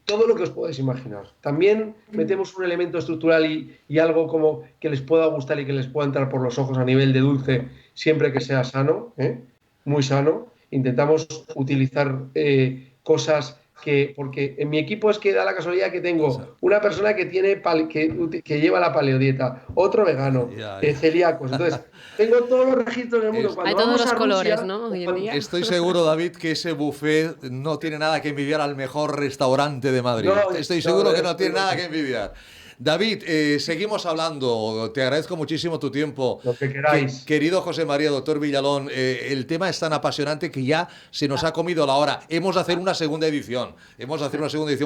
todo lo que os podáis imaginar. También metemos un elemento estructural y algo como que les pueda gustar y que les pueda entrar por los ojos a nivel de dulce, siempre que sea sano, muy sano. Intentamos utilizar cosas porque en mi equipo es que da la casualidad que tengo una persona que lleva la paleodieta, otro vegano, celíacos. Entonces, tengo todos los registros del mundo. Hay todos los colores, ¿no? Estoy seguro, David, que ese buffet no tiene nada que envidiar al mejor restaurante de Madrid. Estoy seguro que no tiene nada que envidiar. David, seguimos hablando. Te agradezco muchísimo tu tiempo. Lo que queráis. Querido José María, doctor Villalón, el tema es tan apasionante que ya se nos ha comido la hora. Hemos de hacer una segunda edición.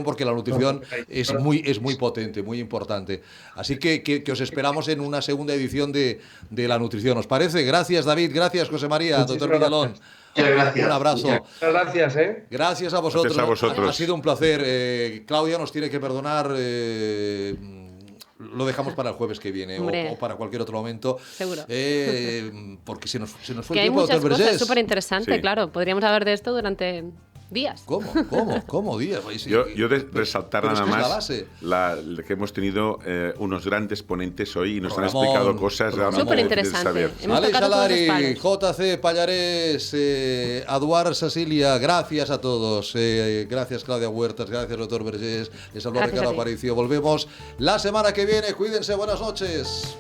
Porque la nutrición es muy potente, muy importante. Así que os esperamos en una segunda edición de la nutrición. ¿Os parece? Gracias, David. Gracias, José María, doctor Villalón. Muchas gracias. Un abrazo. Muchas gracias, ¿eh? Gracias a vosotros. Gracias a vosotros. Ha sido un placer. Claudia nos tiene que perdonar. Lo dejamos para el jueves que viene o para cualquier otro momento. Seguro. Porque se nos fue que el hay tiempo, muchas doctor cosas Vergés. súper interesantes, Sí. claro. Podríamos hablar de esto durante días. ¿Cómo días? Yo resaltar pero nada es que es la más base. que hemos tenido unos grandes ponentes hoy y nos han Programón, explicado cosas realmente Súper de interesante. saber. Hemos Alex tocado todos los Alari, palos. JC Pallarés, Eduard Sasilia, gracias a todos. Gracias Claudia Huertas, gracias doctor Vergés. Les habló Gracias a Ricardo ti. Aparicio. Volvemos la semana que viene. Cuídense, buenas noches.